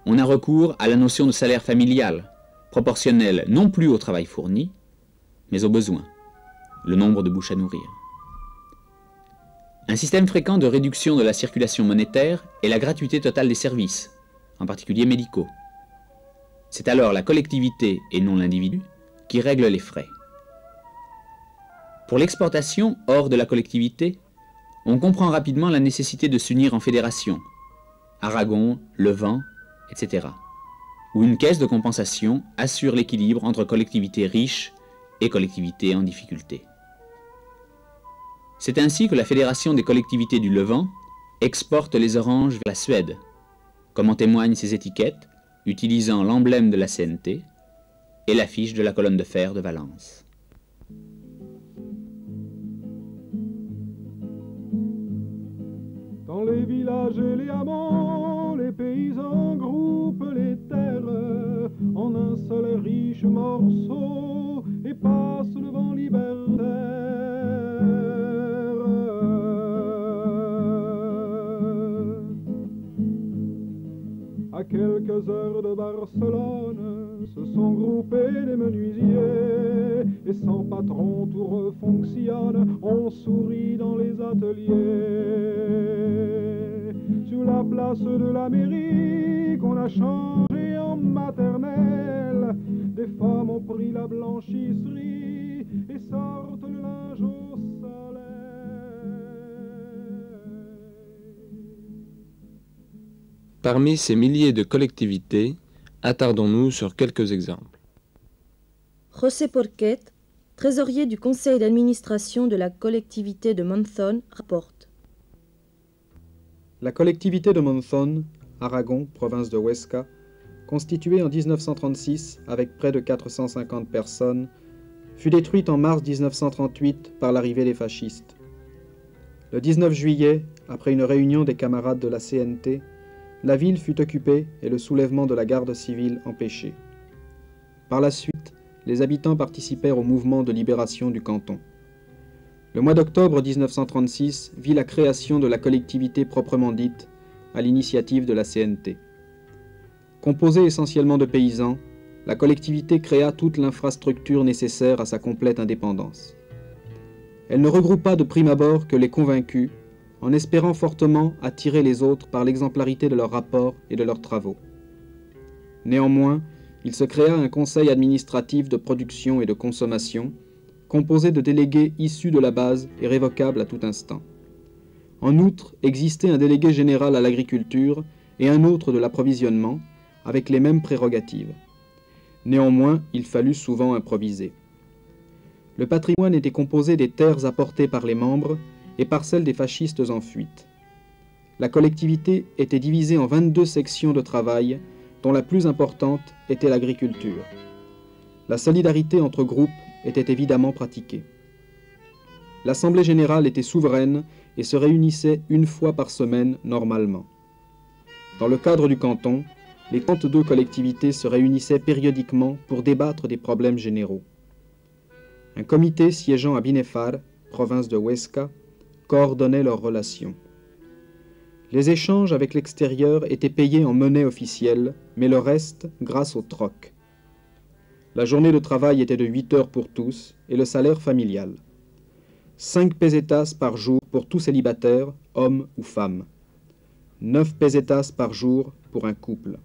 on a recours à la notion de salaire familial, proportionnel non plus au travail fourni, mais aux besoins, le nombre de bouches à nourrir. Un système fréquent de réduction de la circulation monétaire est la gratuité totale des services, en particulier médicaux. C'est alors la collectivité et non l'individu qui règle les frais. Pour l'exportation hors de la collectivité, On comprend rapidement la nécessité de s'unir en fédération, Aragon, Levant, etc., où une caisse de compensation assure l'équilibre entre collectivités riches et collectivités en difficulté. C'est ainsi que la Fédération des collectivités du Levant exporte les oranges vers la Suède, comme en témoignent ses étiquettes, utilisant l'emblème de la CNT et l'affiche de la colonne de fer de Valence. Dans les villages et les hameaux, les paysans groupent les terres en un seul riche morceau et passent le vent libertaire. À quelques heures de Barcelone, se sont groupés les menuisiers et sans patron tout refonctionne, on sourit dans les ateliers. Sur la place de la mairie qu'on a changé en maternelle, des femmes ont pris la blanchisserie et sortent le linge au soleil. Parmi ces milliers de collectivités, attardons-nous sur quelques exemples. José Porquet, trésorier du conseil d'administration de la collectivité de Monzón, rapporte. La collectivité de Monzón, Aragon, province de Huesca, constituée en 1936 avec près de 450 personnes, fut détruite en mars 1938 par l'arrivée des fascistes. Le 19 juillet, après une réunion des camarades de la CNT, la ville fut occupée et le soulèvement de la garde civile empêché. Par la suite, les habitants participèrent au mouvement de libération du canton. Le mois d'octobre 1936 vit la création de la collectivité proprement dite, à l'initiative de la CNT. Composée essentiellement de paysans, la collectivité créa toute l'infrastructure nécessaire à sa complète indépendance. Elle ne regroupa de prime abord que les convaincus, en espérant fortement attirer les autres par l'exemplarité de leurs rapports et de leurs travaux. Néanmoins, il se créa un conseil administratif de production et de consommation, composé de délégués issus de la base et révocables à tout instant. En outre, existait un délégué général à l'agriculture et un autre de l'approvisionnement, avec les mêmes prérogatives. Néanmoins, il fallut souvent improviser. Le patrimoine était composé des terres apportées par les membres et par celles des fascistes en fuite. La collectivité était divisée en 22 sections de travail, dont la plus importante était l'agriculture. La solidarité entre groupes était évidemment pratiquée. L'Assemblée générale était souveraine et se réunissait une fois par semaine normalement. Dans le cadre du canton, les 32 collectivités se réunissaient périodiquement pour débattre des problèmes généraux. Un comité siégeant à Binefar, province de Huesca, coordonnait leurs relations. Les échanges avec l'extérieur étaient payés en monnaie officielle, mais le reste grâce au troc. La journée de travail était de 8 heures pour tous et le salaire familial. 5 pesetas par jour pour tout célibataire, homme ou femme. 9 pesetas par jour pour un couple.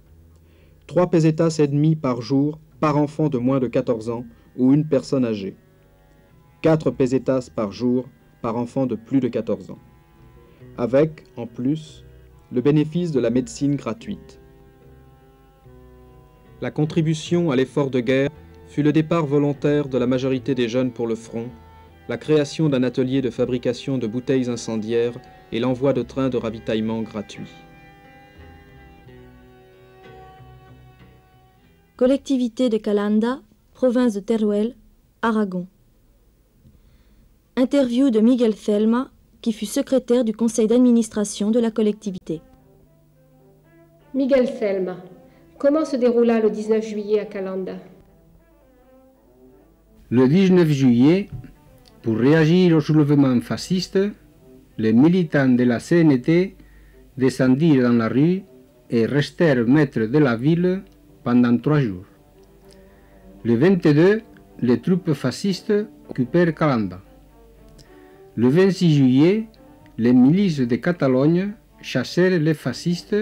3 pesetas et demi par jour par enfant de moins de 14 ans ou une personne âgée. 4 pesetas par jour par enfant de plus de 14 ans. Avec, en plus, le bénéfice de la médecine gratuite. La contribution à l'effort de guerre fut le départ volontaire de la majorité des jeunes pour le front, la création d'un atelier de fabrication de bouteilles incendiaires et l'envoi de trains de ravitaillement gratuits. Collectivité de Calanda, province de Teruel, Aragon. Interview de Miguel Celma, qui fut secrétaire du conseil d'administration de la collectivité. Miguel Celma, comment se déroula le 19 juillet à Calanda? Le 19 juillet, pour réagir au soulèvement fasciste, les militants de la CNT descendirent dans la rue et restèrent maîtres de la ville pendant 3 jours. Le 22, les troupes fascistes occupèrent Calanda. Le 26 juillet, les milices de Catalogne chassèrent les fascistes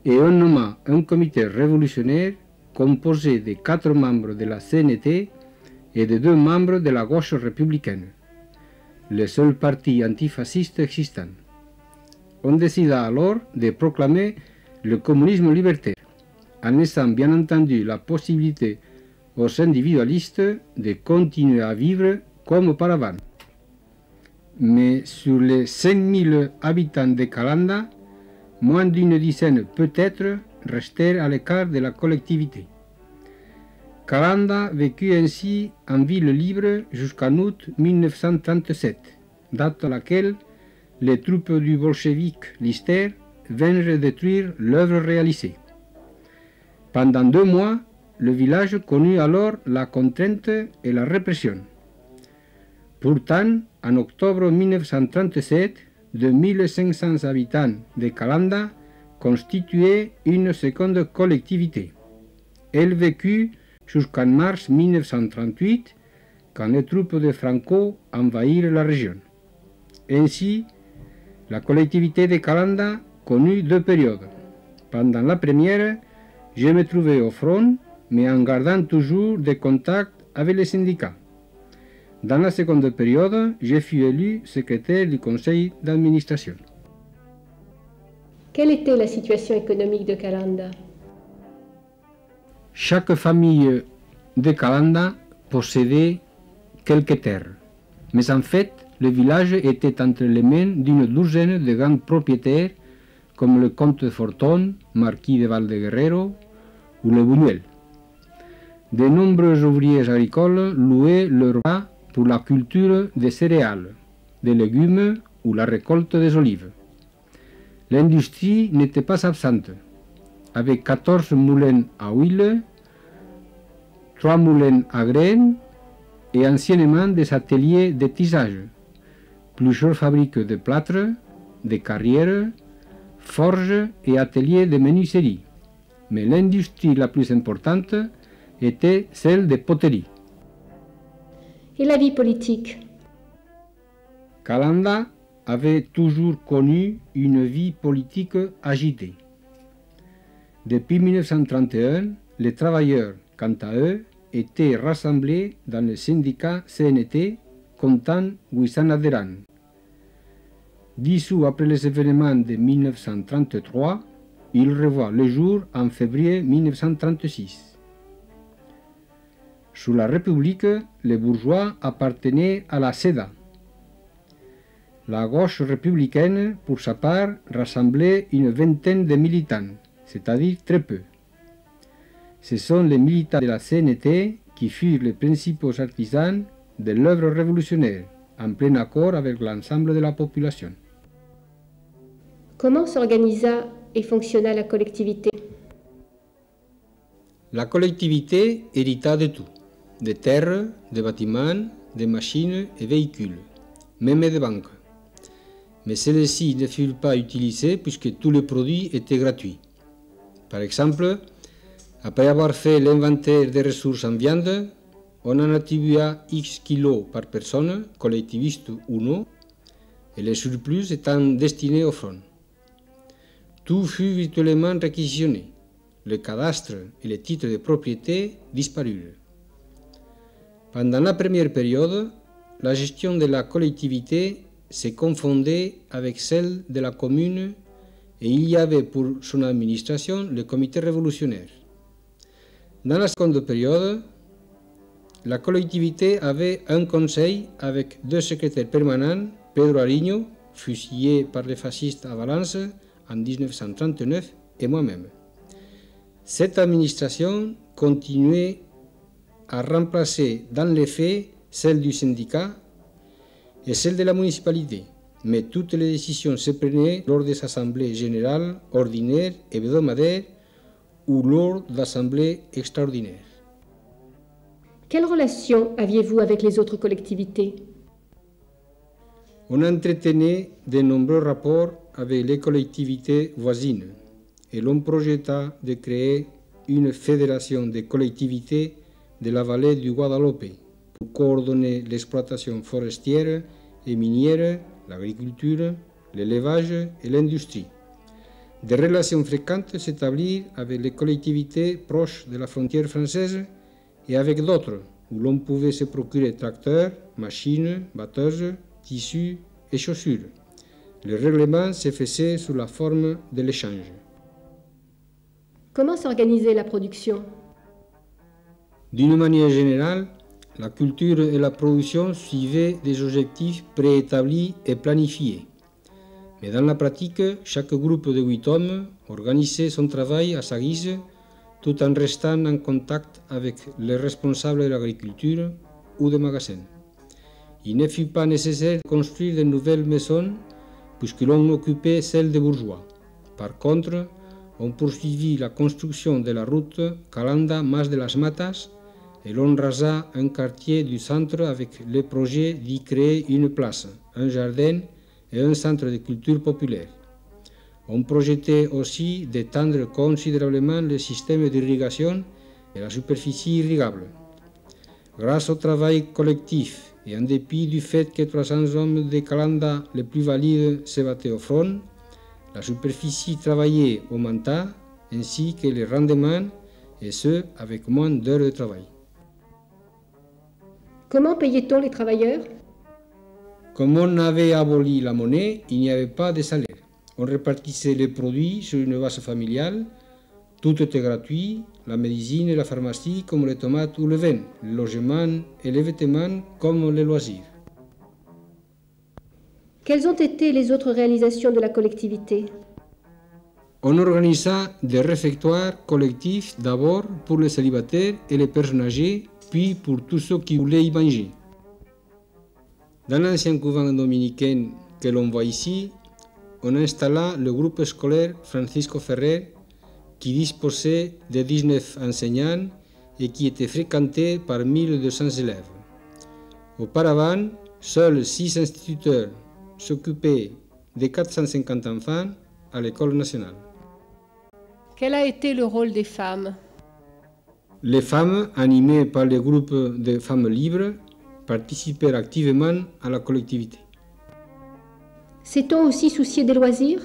et on nomma un comité révolutionnaire composé de 4 membres de la CNT et de 2 membres de la gauche républicaine. le seul parti antifasciste existant. On décida alors de proclamer le communisme libertaire, en laissant bien entendu la possibilité aux individualistes de continuer à vivre comme auparavant. Mais sur les 5000 habitants de Calanda, moins d'une dizaine peut-être restèrent à l'écart de la collectivité. Calanda vécut ainsi en ville libre jusqu'en août 1937, date à laquelle les troupes du bolchevique Lister vinrent détruire l'œuvre réalisée. Pendant 2 mois, le village connut alors la contrainte et la répression. Pourtant, en octobre 1937, 2500 habitants de Calanda constituaient une seconde collectivité. Elle vécut jusqu'en mars 1938, quand les troupes de Franco envahirent la région. Ainsi, la collectivité de Calanda connut 2 périodes. Pendant la première, je me trouvais au front, mais en gardant toujours des contacts avec les syndicats. Dans la seconde période, je fus élu secrétaire du conseil d'administration. Quelle était la situation économique de Calanda? Chaque famille de Calanda possédait quelques terres, mais en fait, le village était entre les mains d'une douzaine de grands propriétaires comme le comte de Fortón, marquis de Valdeguerrero ou le Buñuel. De nombreux ouvriers agricoles louaient leur bas pour la culture des céréales, des légumes ou la récolte des olives. L'industrie n'était pas absente, avec 14 moulins à huile, 3 moulins à graines et anciennement des ateliers de tissage, plusieurs fabriques de plâtre, de carrières, forges et ateliers de menuiserie. Mais l'industrie la plus importante était celle des poteries. Et la vie politique? Calanda avait toujours connu une vie politique agitée. Depuis 1931, les travailleurs, quant à eux, étaient rassemblés dans le syndicat CNT comptant 800 adhérents. Dissous après les événements de 1933, il revoit le jour en février 1936. Sous la République, les bourgeois appartenaient à la SEDA. La gauche républicaine, pour sa part, rassemblait une vingtaine de militants, c'est-à-dire très peu. Ce sont les militants de la CNT qui furent les principaux artisans de l'œuvre révolutionnaire, en plein accord avec l'ensemble de la population. Comment s'organisa et fonctionna la collectivité? La collectivité hérita de tout, des terres, des bâtiments, des machines et véhicules, même des banques. Mais celles-ci ne furent pas utilisées puisque tous les produits étaient gratuits. Par exemple, après avoir fait l'inventaire des ressources en viande, on en attribua X kilos par personne, collectiviste ou non, et les surplus étant destinés au front. Tout fut virtuellement réquisitionné. Le cadastre et les titres de propriété disparurent. Pendant la première période, la gestion de la collectivité se confondait avec celle de la commune et il y avait pour son administration le comité révolutionnaire. Dans la seconde période, la collectivité avait un conseil avec 2 secrétaires permanents, Pedro Ariño, fusillé par les fascistes à Valence en 1939, et moi-même. Cette administration continuait à remplacer dans les faits celle du syndicat et celle de la municipalité, mais toutes les décisions se prenaient lors des assemblées générales ordinaires et hebdomadaires ou lors d'assemblées extraordinaires. Quelle relation aviez-vous avec les autres collectivités? On entretenait de nombreux rapports avec les collectivités voisines et l'on projeta de créer une fédération de collectivités de la vallée du Guadalope pour coordonner l'exploitation forestière et minière, l'agriculture, l'élevage et l'industrie. Des relations fréquentes s'établirent avec les collectivités proches de la frontière française et avec d'autres, où l'on pouvait se procurer tracteurs, machines, batteuses tissus et chaussures. Le règlement se faisait sous la forme de l'échange. Comment s'organisait la production? D'une manière générale, la culture et la production suivaient des objectifs préétablis et planifiés. Mais dans la pratique, chaque groupe de 8 hommes organisait son travail à sa guise, tout en restant en contact avec les responsables de l'agriculture ou des magasins. Il ne fut pas nécessaire de construire de nouvelles maisons, puisque l'on occupait celles des bourgeois. Par contre, on poursuivit la construction de la route Calanda-Mas de las Matas, et l'on rasa un quartier du centre avec le projet d'y créer une place, un jardin et un centre de culture populaire. On projetait aussi d'étendre considérablement le système d'irrigation et la superficie irrigable. Grâce au travail collectif et en dépit du fait que 300 hommes de Calanda les plus valides se battaient au front, la superficie travaillée augmenta ainsi que les rendements, et ce, avec moins d'heures de travail. Comment payait-on les travailleurs? Comme on avait aboli la monnaie, il n'y avait pas de salaire. On répartissait les produits sur une base familiale. Tout était gratuit, la médecine et la pharmacie comme les tomates ou le vin, le logement et les vêtements comme les loisirs. Quelles ont été les autres réalisations de la collectivité? On organisa des réfectoires collectifs d'abord pour les célibataires et les personnes âgées, puis pour tous ceux qui voulaient y manger. Dans l'ancien couvent dominicain que l'on voit ici, on installa le groupe scolaire Francisco Ferrer qui disposait de 19 enseignants et qui était fréquenté par 1200 élèves. Auparavant, seuls 6 instituteurs s'occupaient de 450 enfants à l'école nationale. Quel a été le rôle des femmes? Les femmes, animées par les groupes de femmes libres, participèrent activement à la collectivité. S'est-on aussi soucié des loisirs?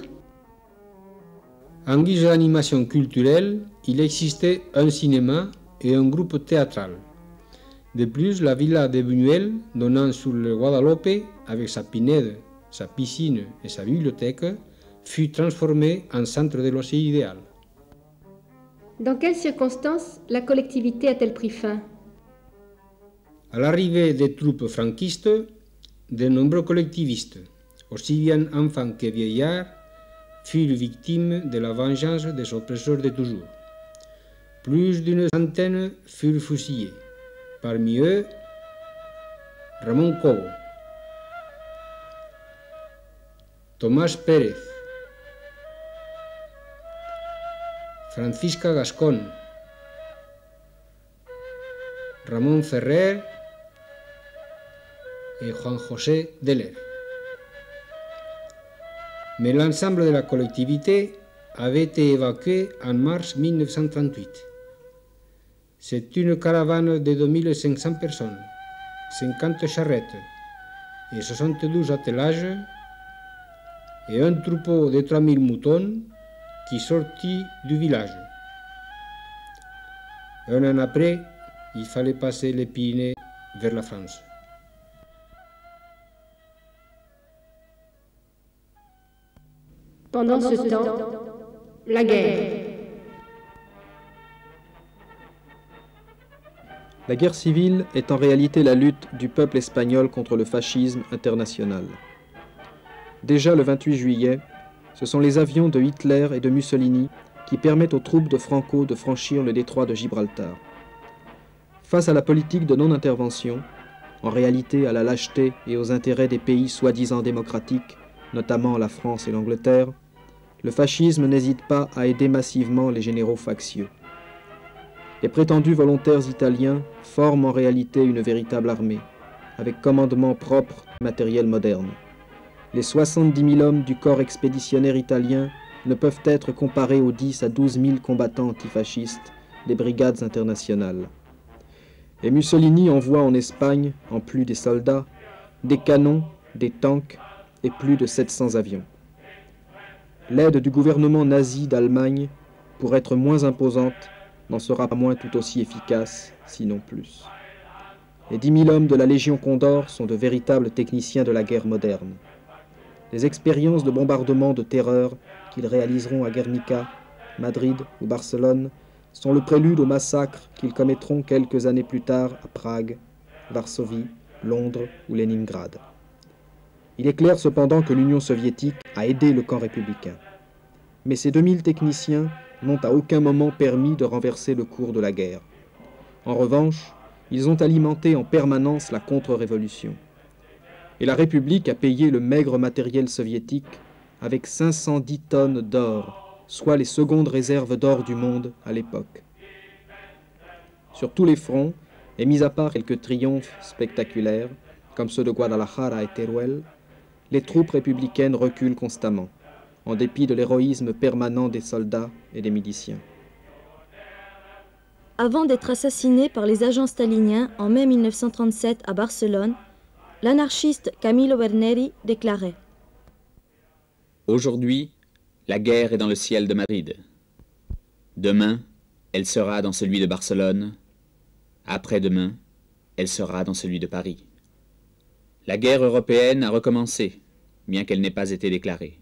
En guise d'animation culturelle, il existait un cinéma et un groupe théâtral. De plus, la villa de Buñuel, donnant sur le Guadalope, avec sa pinède, sa piscine et sa bibliothèque, fut transformée en centre de loisirs idéal. Dans quelles circonstances la collectivité a-t-elle pris fin? À l'arrivée des troupes franquistes, de nombreux collectivistes, aussi bien enfants que vieillards, furent victimes de la vengeance des oppresseurs de toujours. Plus d'une centaine furent fusillés. Parmi eux, Ramón Cobo, Tomás Pérez, Francisca Gascón, Ramón Ferrer et Juan José Deller. Mais l'ensemble de la collectivité avait été évacué en mars 1938. C'est une caravane de 2500 personnes, 50 charrettes et 72 attelages et un troupeau de 3000 moutons qui sortit du village. Un an après, il fallait passer les Pyrénées vers la France. Pendant ce temps, la guerre. La guerre civile est en réalité la lutte du peuple espagnol contre le fascisme international. Déjà le 28 juillet, ce sont les avions de Hitler et de Mussolini qui permettent aux troupes de Franco de franchir le détroit de Gibraltar. Face à la politique de non-intervention, en réalité à la lâcheté et aux intérêts des pays soi-disant démocratiques, notamment la France et l'Angleterre, le fascisme n'hésite pas à aider massivement les généraux factieux. Les prétendus volontaires italiens forment en réalité une véritable armée, avec commandement propre et matériel moderne. Les 70 000 hommes du corps expéditionnaire italien ne peuvent être comparés aux 10 à 12 000 combattants antifascistes des brigades internationales. Et Mussolini envoie en Espagne, en plus des soldats, des canons, des tanks et plus de 700 avions. L'aide du gouvernement nazi d'Allemagne, pour être moins imposante, n'en sera pas moins tout aussi efficace, sinon plus. Les 10 000 hommes de la Légion Condor sont de véritables techniciens de la guerre moderne. Les expériences de bombardement de terreur qu'ils réaliseront à Guernica, Madrid ou Barcelone sont le prélude aux massacres qu'ils commettront quelques années plus tard à Prague, Varsovie, Londres ou Leningrad. Il est clair cependant que l'Union soviétique a aidé le camp républicain. Mais ces 2000 techniciens n'ont à aucun moment permis de renverser le cours de la guerre. En revanche, ils ont alimenté en permanence la contre-révolution. Et la République a payé le maigre matériel soviétique avec 510 tonnes d'or, soit les secondes réserves d'or du monde à l'époque. Sur tous les fronts, et mis à part quelques triomphes spectaculaires, comme ceux de Guadalajara et Teruel, les troupes républicaines reculent constamment, en dépit de l'héroïsme permanent des soldats et des miliciens. Avant d'être assassiné par les agents staliniens en mai 1937 à Barcelone, l'anarchiste Camilo Berneri déclarait « Aujourd'hui, la guerre est dans le ciel de Madrid. Demain, elle sera dans celui de Barcelone. Après-demain, elle sera dans celui de Paris. La guerre européenne a recommencé, bien qu'elle n'ait pas été déclarée.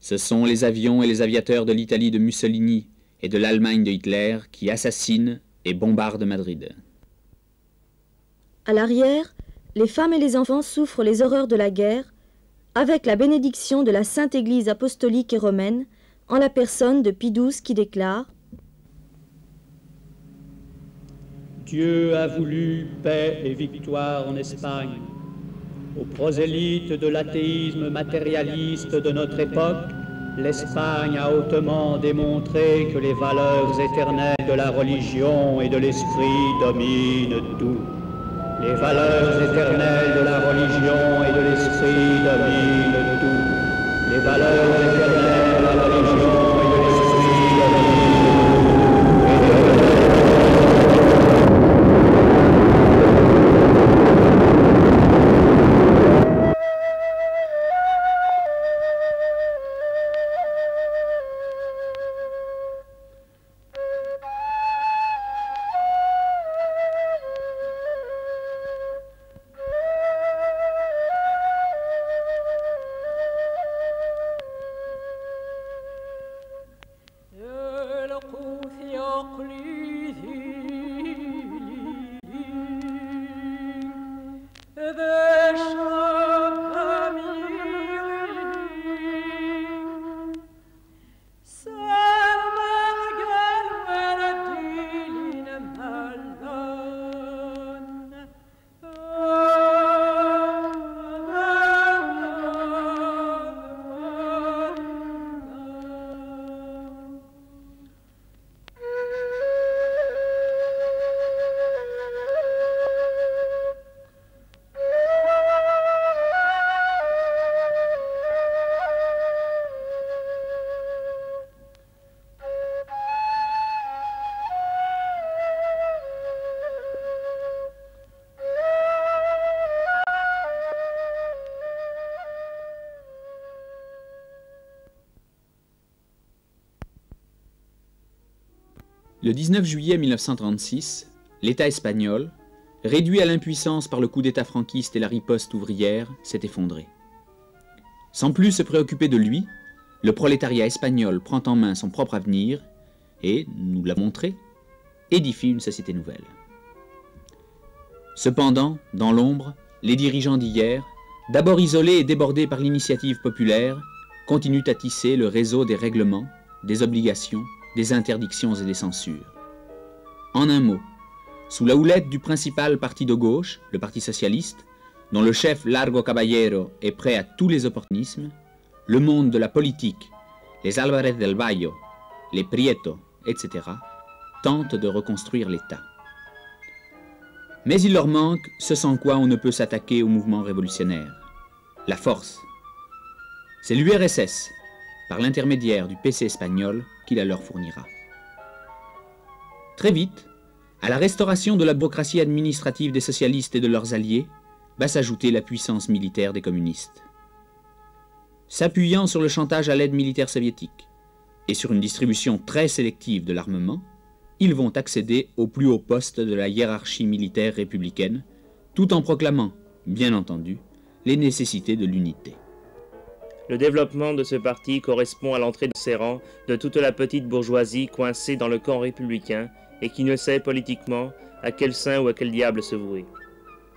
Ce sont les avions et les aviateurs de l'Italie de Mussolini et de l'Allemagne de Hitler qui assassinent et bombardent Madrid. » À l'arrière, les femmes et les enfants souffrent les horreurs de la guerre avec la bénédiction de la Sainte Église apostolique et romaine en la personne de Pie XII qui déclare « Dieu a voulu paix et victoire en Espagne. Aux prosélytes de l'athéisme matérialiste de notre époque, l'Espagne a hautement démontré que les valeurs éternelles de la religion et de l'esprit dominent tout. Les valeurs éternelles de la religion et de l'esprit dominent tout. Les valeurs éternelles de la religion et de l'esprit dominent tout. Le 19 juillet 1936, l'État espagnol, réduit à l'impuissance par le coup d'État franquiste et la riposte ouvrière, s'est effondré. Sans plus se préoccuper de lui, le prolétariat espagnol prend en main son propre avenir et, nous l'a montré, édifie une société nouvelle. Cependant, dans l'ombre, les dirigeants d'hier, d'abord isolés et débordés par l'initiative populaire, continuent à tisser le réseau des règlements, des obligations, des interdictions et des censures. En un mot, sous la houlette du principal parti de gauche, le Parti socialiste, dont le chef Largo Caballero est prêt à tous les opportunismes, le monde de la politique, les Álvarez del Valle, les Prieto, etc., tentent de reconstruire l'État. Mais il leur manque ce sans quoi on ne peut s'attaquer au mouvement révolutionnaire, la force. C'est l'URSS, par l'intermédiaire du PC espagnol, qui la leur fournira. Très vite, à la restauration de la bureaucratie administrative des socialistes et de leurs alliés, va s'ajouter la puissance militaire des communistes. S'appuyant sur le chantage à l'aide militaire soviétique et sur une distribution très sélective de l'armement, ils vont accéder au plus haut poste de la hiérarchie militaire républicaine, tout en proclamant, bien entendu, les nécessités de l'unité. Le développement de ce parti correspond à l'entrée dans ses rangs de toute la petite bourgeoisie coincée dans le camp républicain et qui ne sait politiquement à quel saint ou à quel diable se vouer.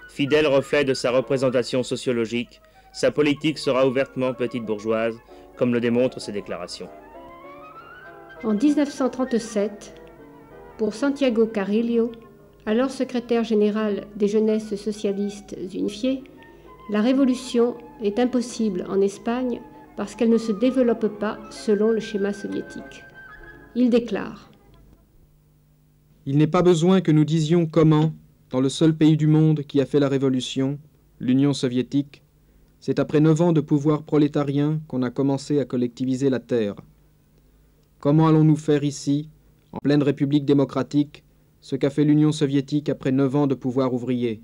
Fidèle reflet de sa représentation sociologique, sa politique sera ouvertement petite bourgeoise, comme le démontrent ses déclarations. En 1937, pour Santiago Carrillo, alors secrétaire général des Jeunesses socialistes unifiées, la révolution est impossible en Espagne parce qu'elle ne se développe pas selon le schéma soviétique. Il déclare : Il n'est pas besoin que nous disions comment, dans le seul pays du monde qui a fait la révolution, l'Union soviétique, c'est après 9 ans de pouvoir prolétarien qu'on a commencé à collectiviser la terre. Comment allons-nous faire ici, en pleine République démocratique, ce qu'a fait l'Union soviétique après 9 ans de pouvoir ouvrier?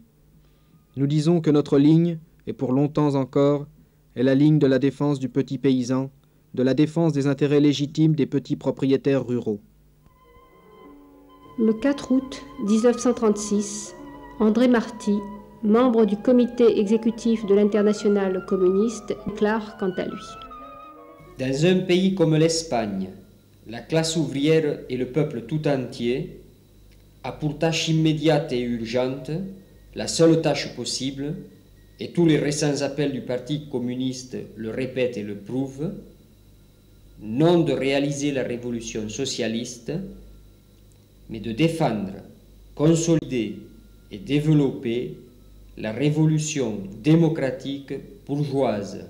Nous disons que notre ligne, et pour longtemps encore, est la ligne de la défense du petit paysan, de la défense des intérêts légitimes des petits propriétaires ruraux. Le 4 août 1936, André Marty, membre du comité exécutif de l'Internationale communiste, déclare quant à lui : Dans un pays comme l'Espagne, la classe ouvrière et le peuple tout entier a pour tâche immédiate et urgente, la seule tâche possible, et tous les récents appels du Parti communiste le répètent et le prouvent, non de réaliser la révolution socialiste, mais de défendre, consolider et développer la révolution démocratique bourgeoise.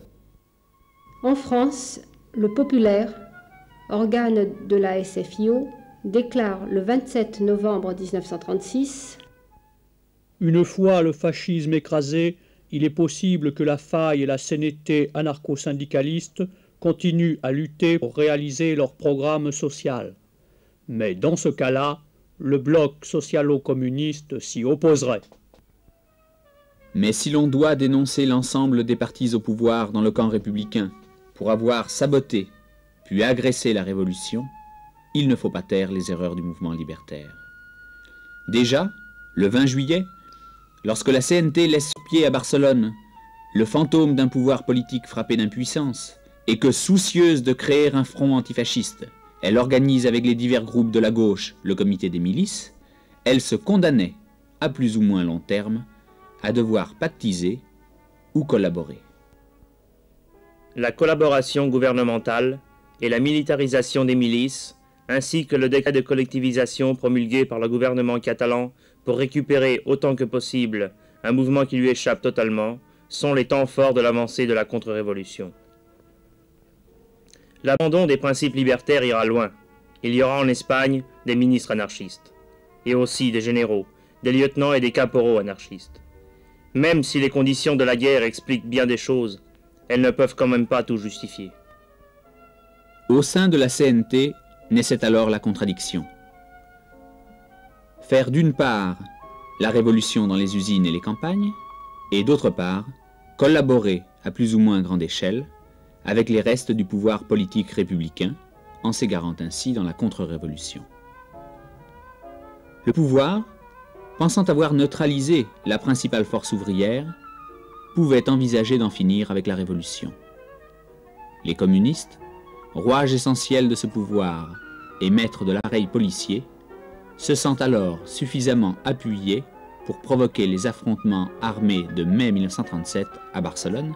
En France, le Populaire, organe de la SFIO, déclare le 27 novembre 1936 : Une fois le fascisme écrasé, il est possible que la Faille et la CNT anarcho-syndicaliste continuent à lutter pour réaliser leur programme social. Mais dans ce cas-là, le bloc socialo-communiste s'y opposerait. Mais si l'on doit dénoncer l'ensemble des partis au pouvoir dans le camp républicain pour avoir saboté puis agressé la révolution, il ne faut pas taire les erreurs du mouvement libertaire. Déjà, le 20 juillet, lorsque la CNT laisse sur pied à Barcelone le fantôme d'un pouvoir politique frappé d'impuissance, et que, soucieuse de créer un front antifasciste, elle organise avec les divers groupes de la gauche le comité des milices, elle se condamnait, à plus ou moins long terme, à devoir pactiser ou collaborer. La collaboration gouvernementale et la militarisation des milices, ainsi que le décret de collectivisation promulgué par le gouvernement catalan pour récupérer autant que possible un mouvement qui lui échappe totalement, sont les temps forts de l'avancée de la contre-révolution. L'abandon des principes libertaires ira loin. Il y aura en Espagne des ministres anarchistes, et aussi des généraux, des lieutenants et des caporaux anarchistes. Même si les conditions de la guerre expliquent bien des choses, elles ne peuvent quand même pas tout justifier. Au sein de la CNT naissait alors la contradiction. Faire d'une part la révolution dans les usines et les campagnes, et d'autre part collaborer à plus ou moins grande échelle avec les restes du pouvoir politique républicain, en s'égarant ainsi dans la contre-révolution. Le pouvoir, pensant avoir neutralisé la principale force ouvrière, pouvait envisager d'en finir avec la révolution. Les communistes, rouage essentiel de ce pouvoir et maîtres de l'appareil policier, se sentent alors suffisamment appuyés pour provoquer les affrontements armés de mai 1937 à Barcelone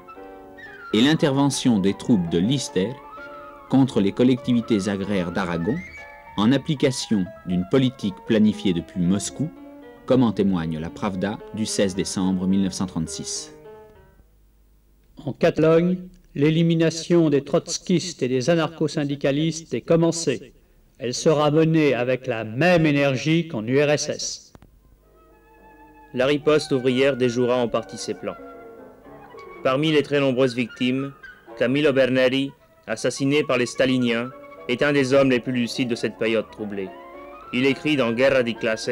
et l'intervention des troupes de Lister contre les collectivités agraires d'Aragon en application d'une politique planifiée depuis Moscou, comme en témoigne la Pravda du 16 décembre 1936. En Catalogne, l'élimination des trotskistes et des anarcho-syndicalistes est commencée. Elle sera menée avec la même énergie qu'en URSS. La riposte ouvrière déjouera en partie ses plans. Parmi les très nombreuses victimes, Camillo Berneri, assassiné par les staliniens, est un des hommes les plus lucides de cette période troublée. Il écrit dans Guerra di classe :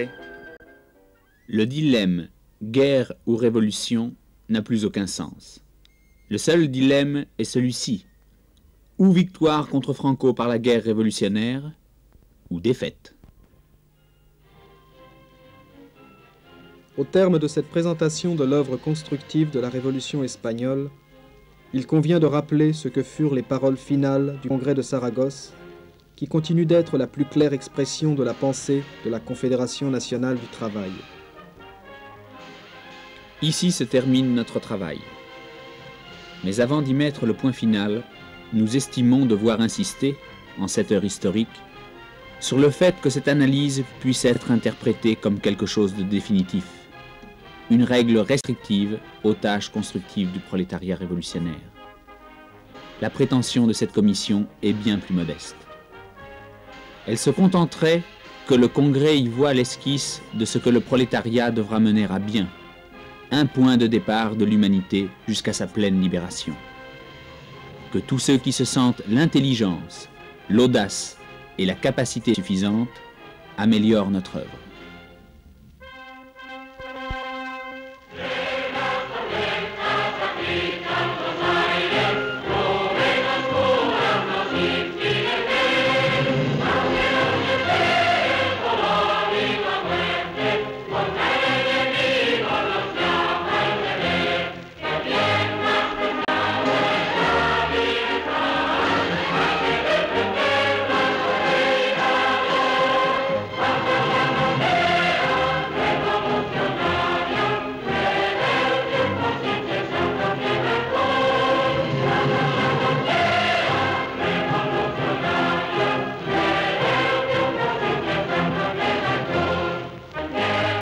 Le dilemme guerre ou révolution n'a plus aucun sens. Le seul dilemme est celui-ci: ou victoire contre Franco par la guerre révolutionnaire, ou défaite. Au terme de cette présentation de l'œuvre constructive de la Révolution espagnole, il convient de rappeler ce que furent les paroles finales du Congrès de Saragosse, qui continue d'être la plus claire expression de la pensée de la Confédération nationale du travail. Ici se termine notre travail. Mais avant d'y mettre le point final, nous estimons devoir insister, en cette heure historique, sur le fait que cette analyse puisse être interprétée comme quelque chose de définitif, une règle restrictive aux tâches constructives du prolétariat révolutionnaire. La prétention de cette commission est bien plus modeste. Elle se contenterait que le Congrès y voit l'esquisse de ce que le prolétariat devra mener à bien, un point de départ de l'humanité jusqu'à sa pleine libération. Que tous ceux qui se sentent l'intelligence, l'audace et la capacité suffisante améliorent notre œuvre.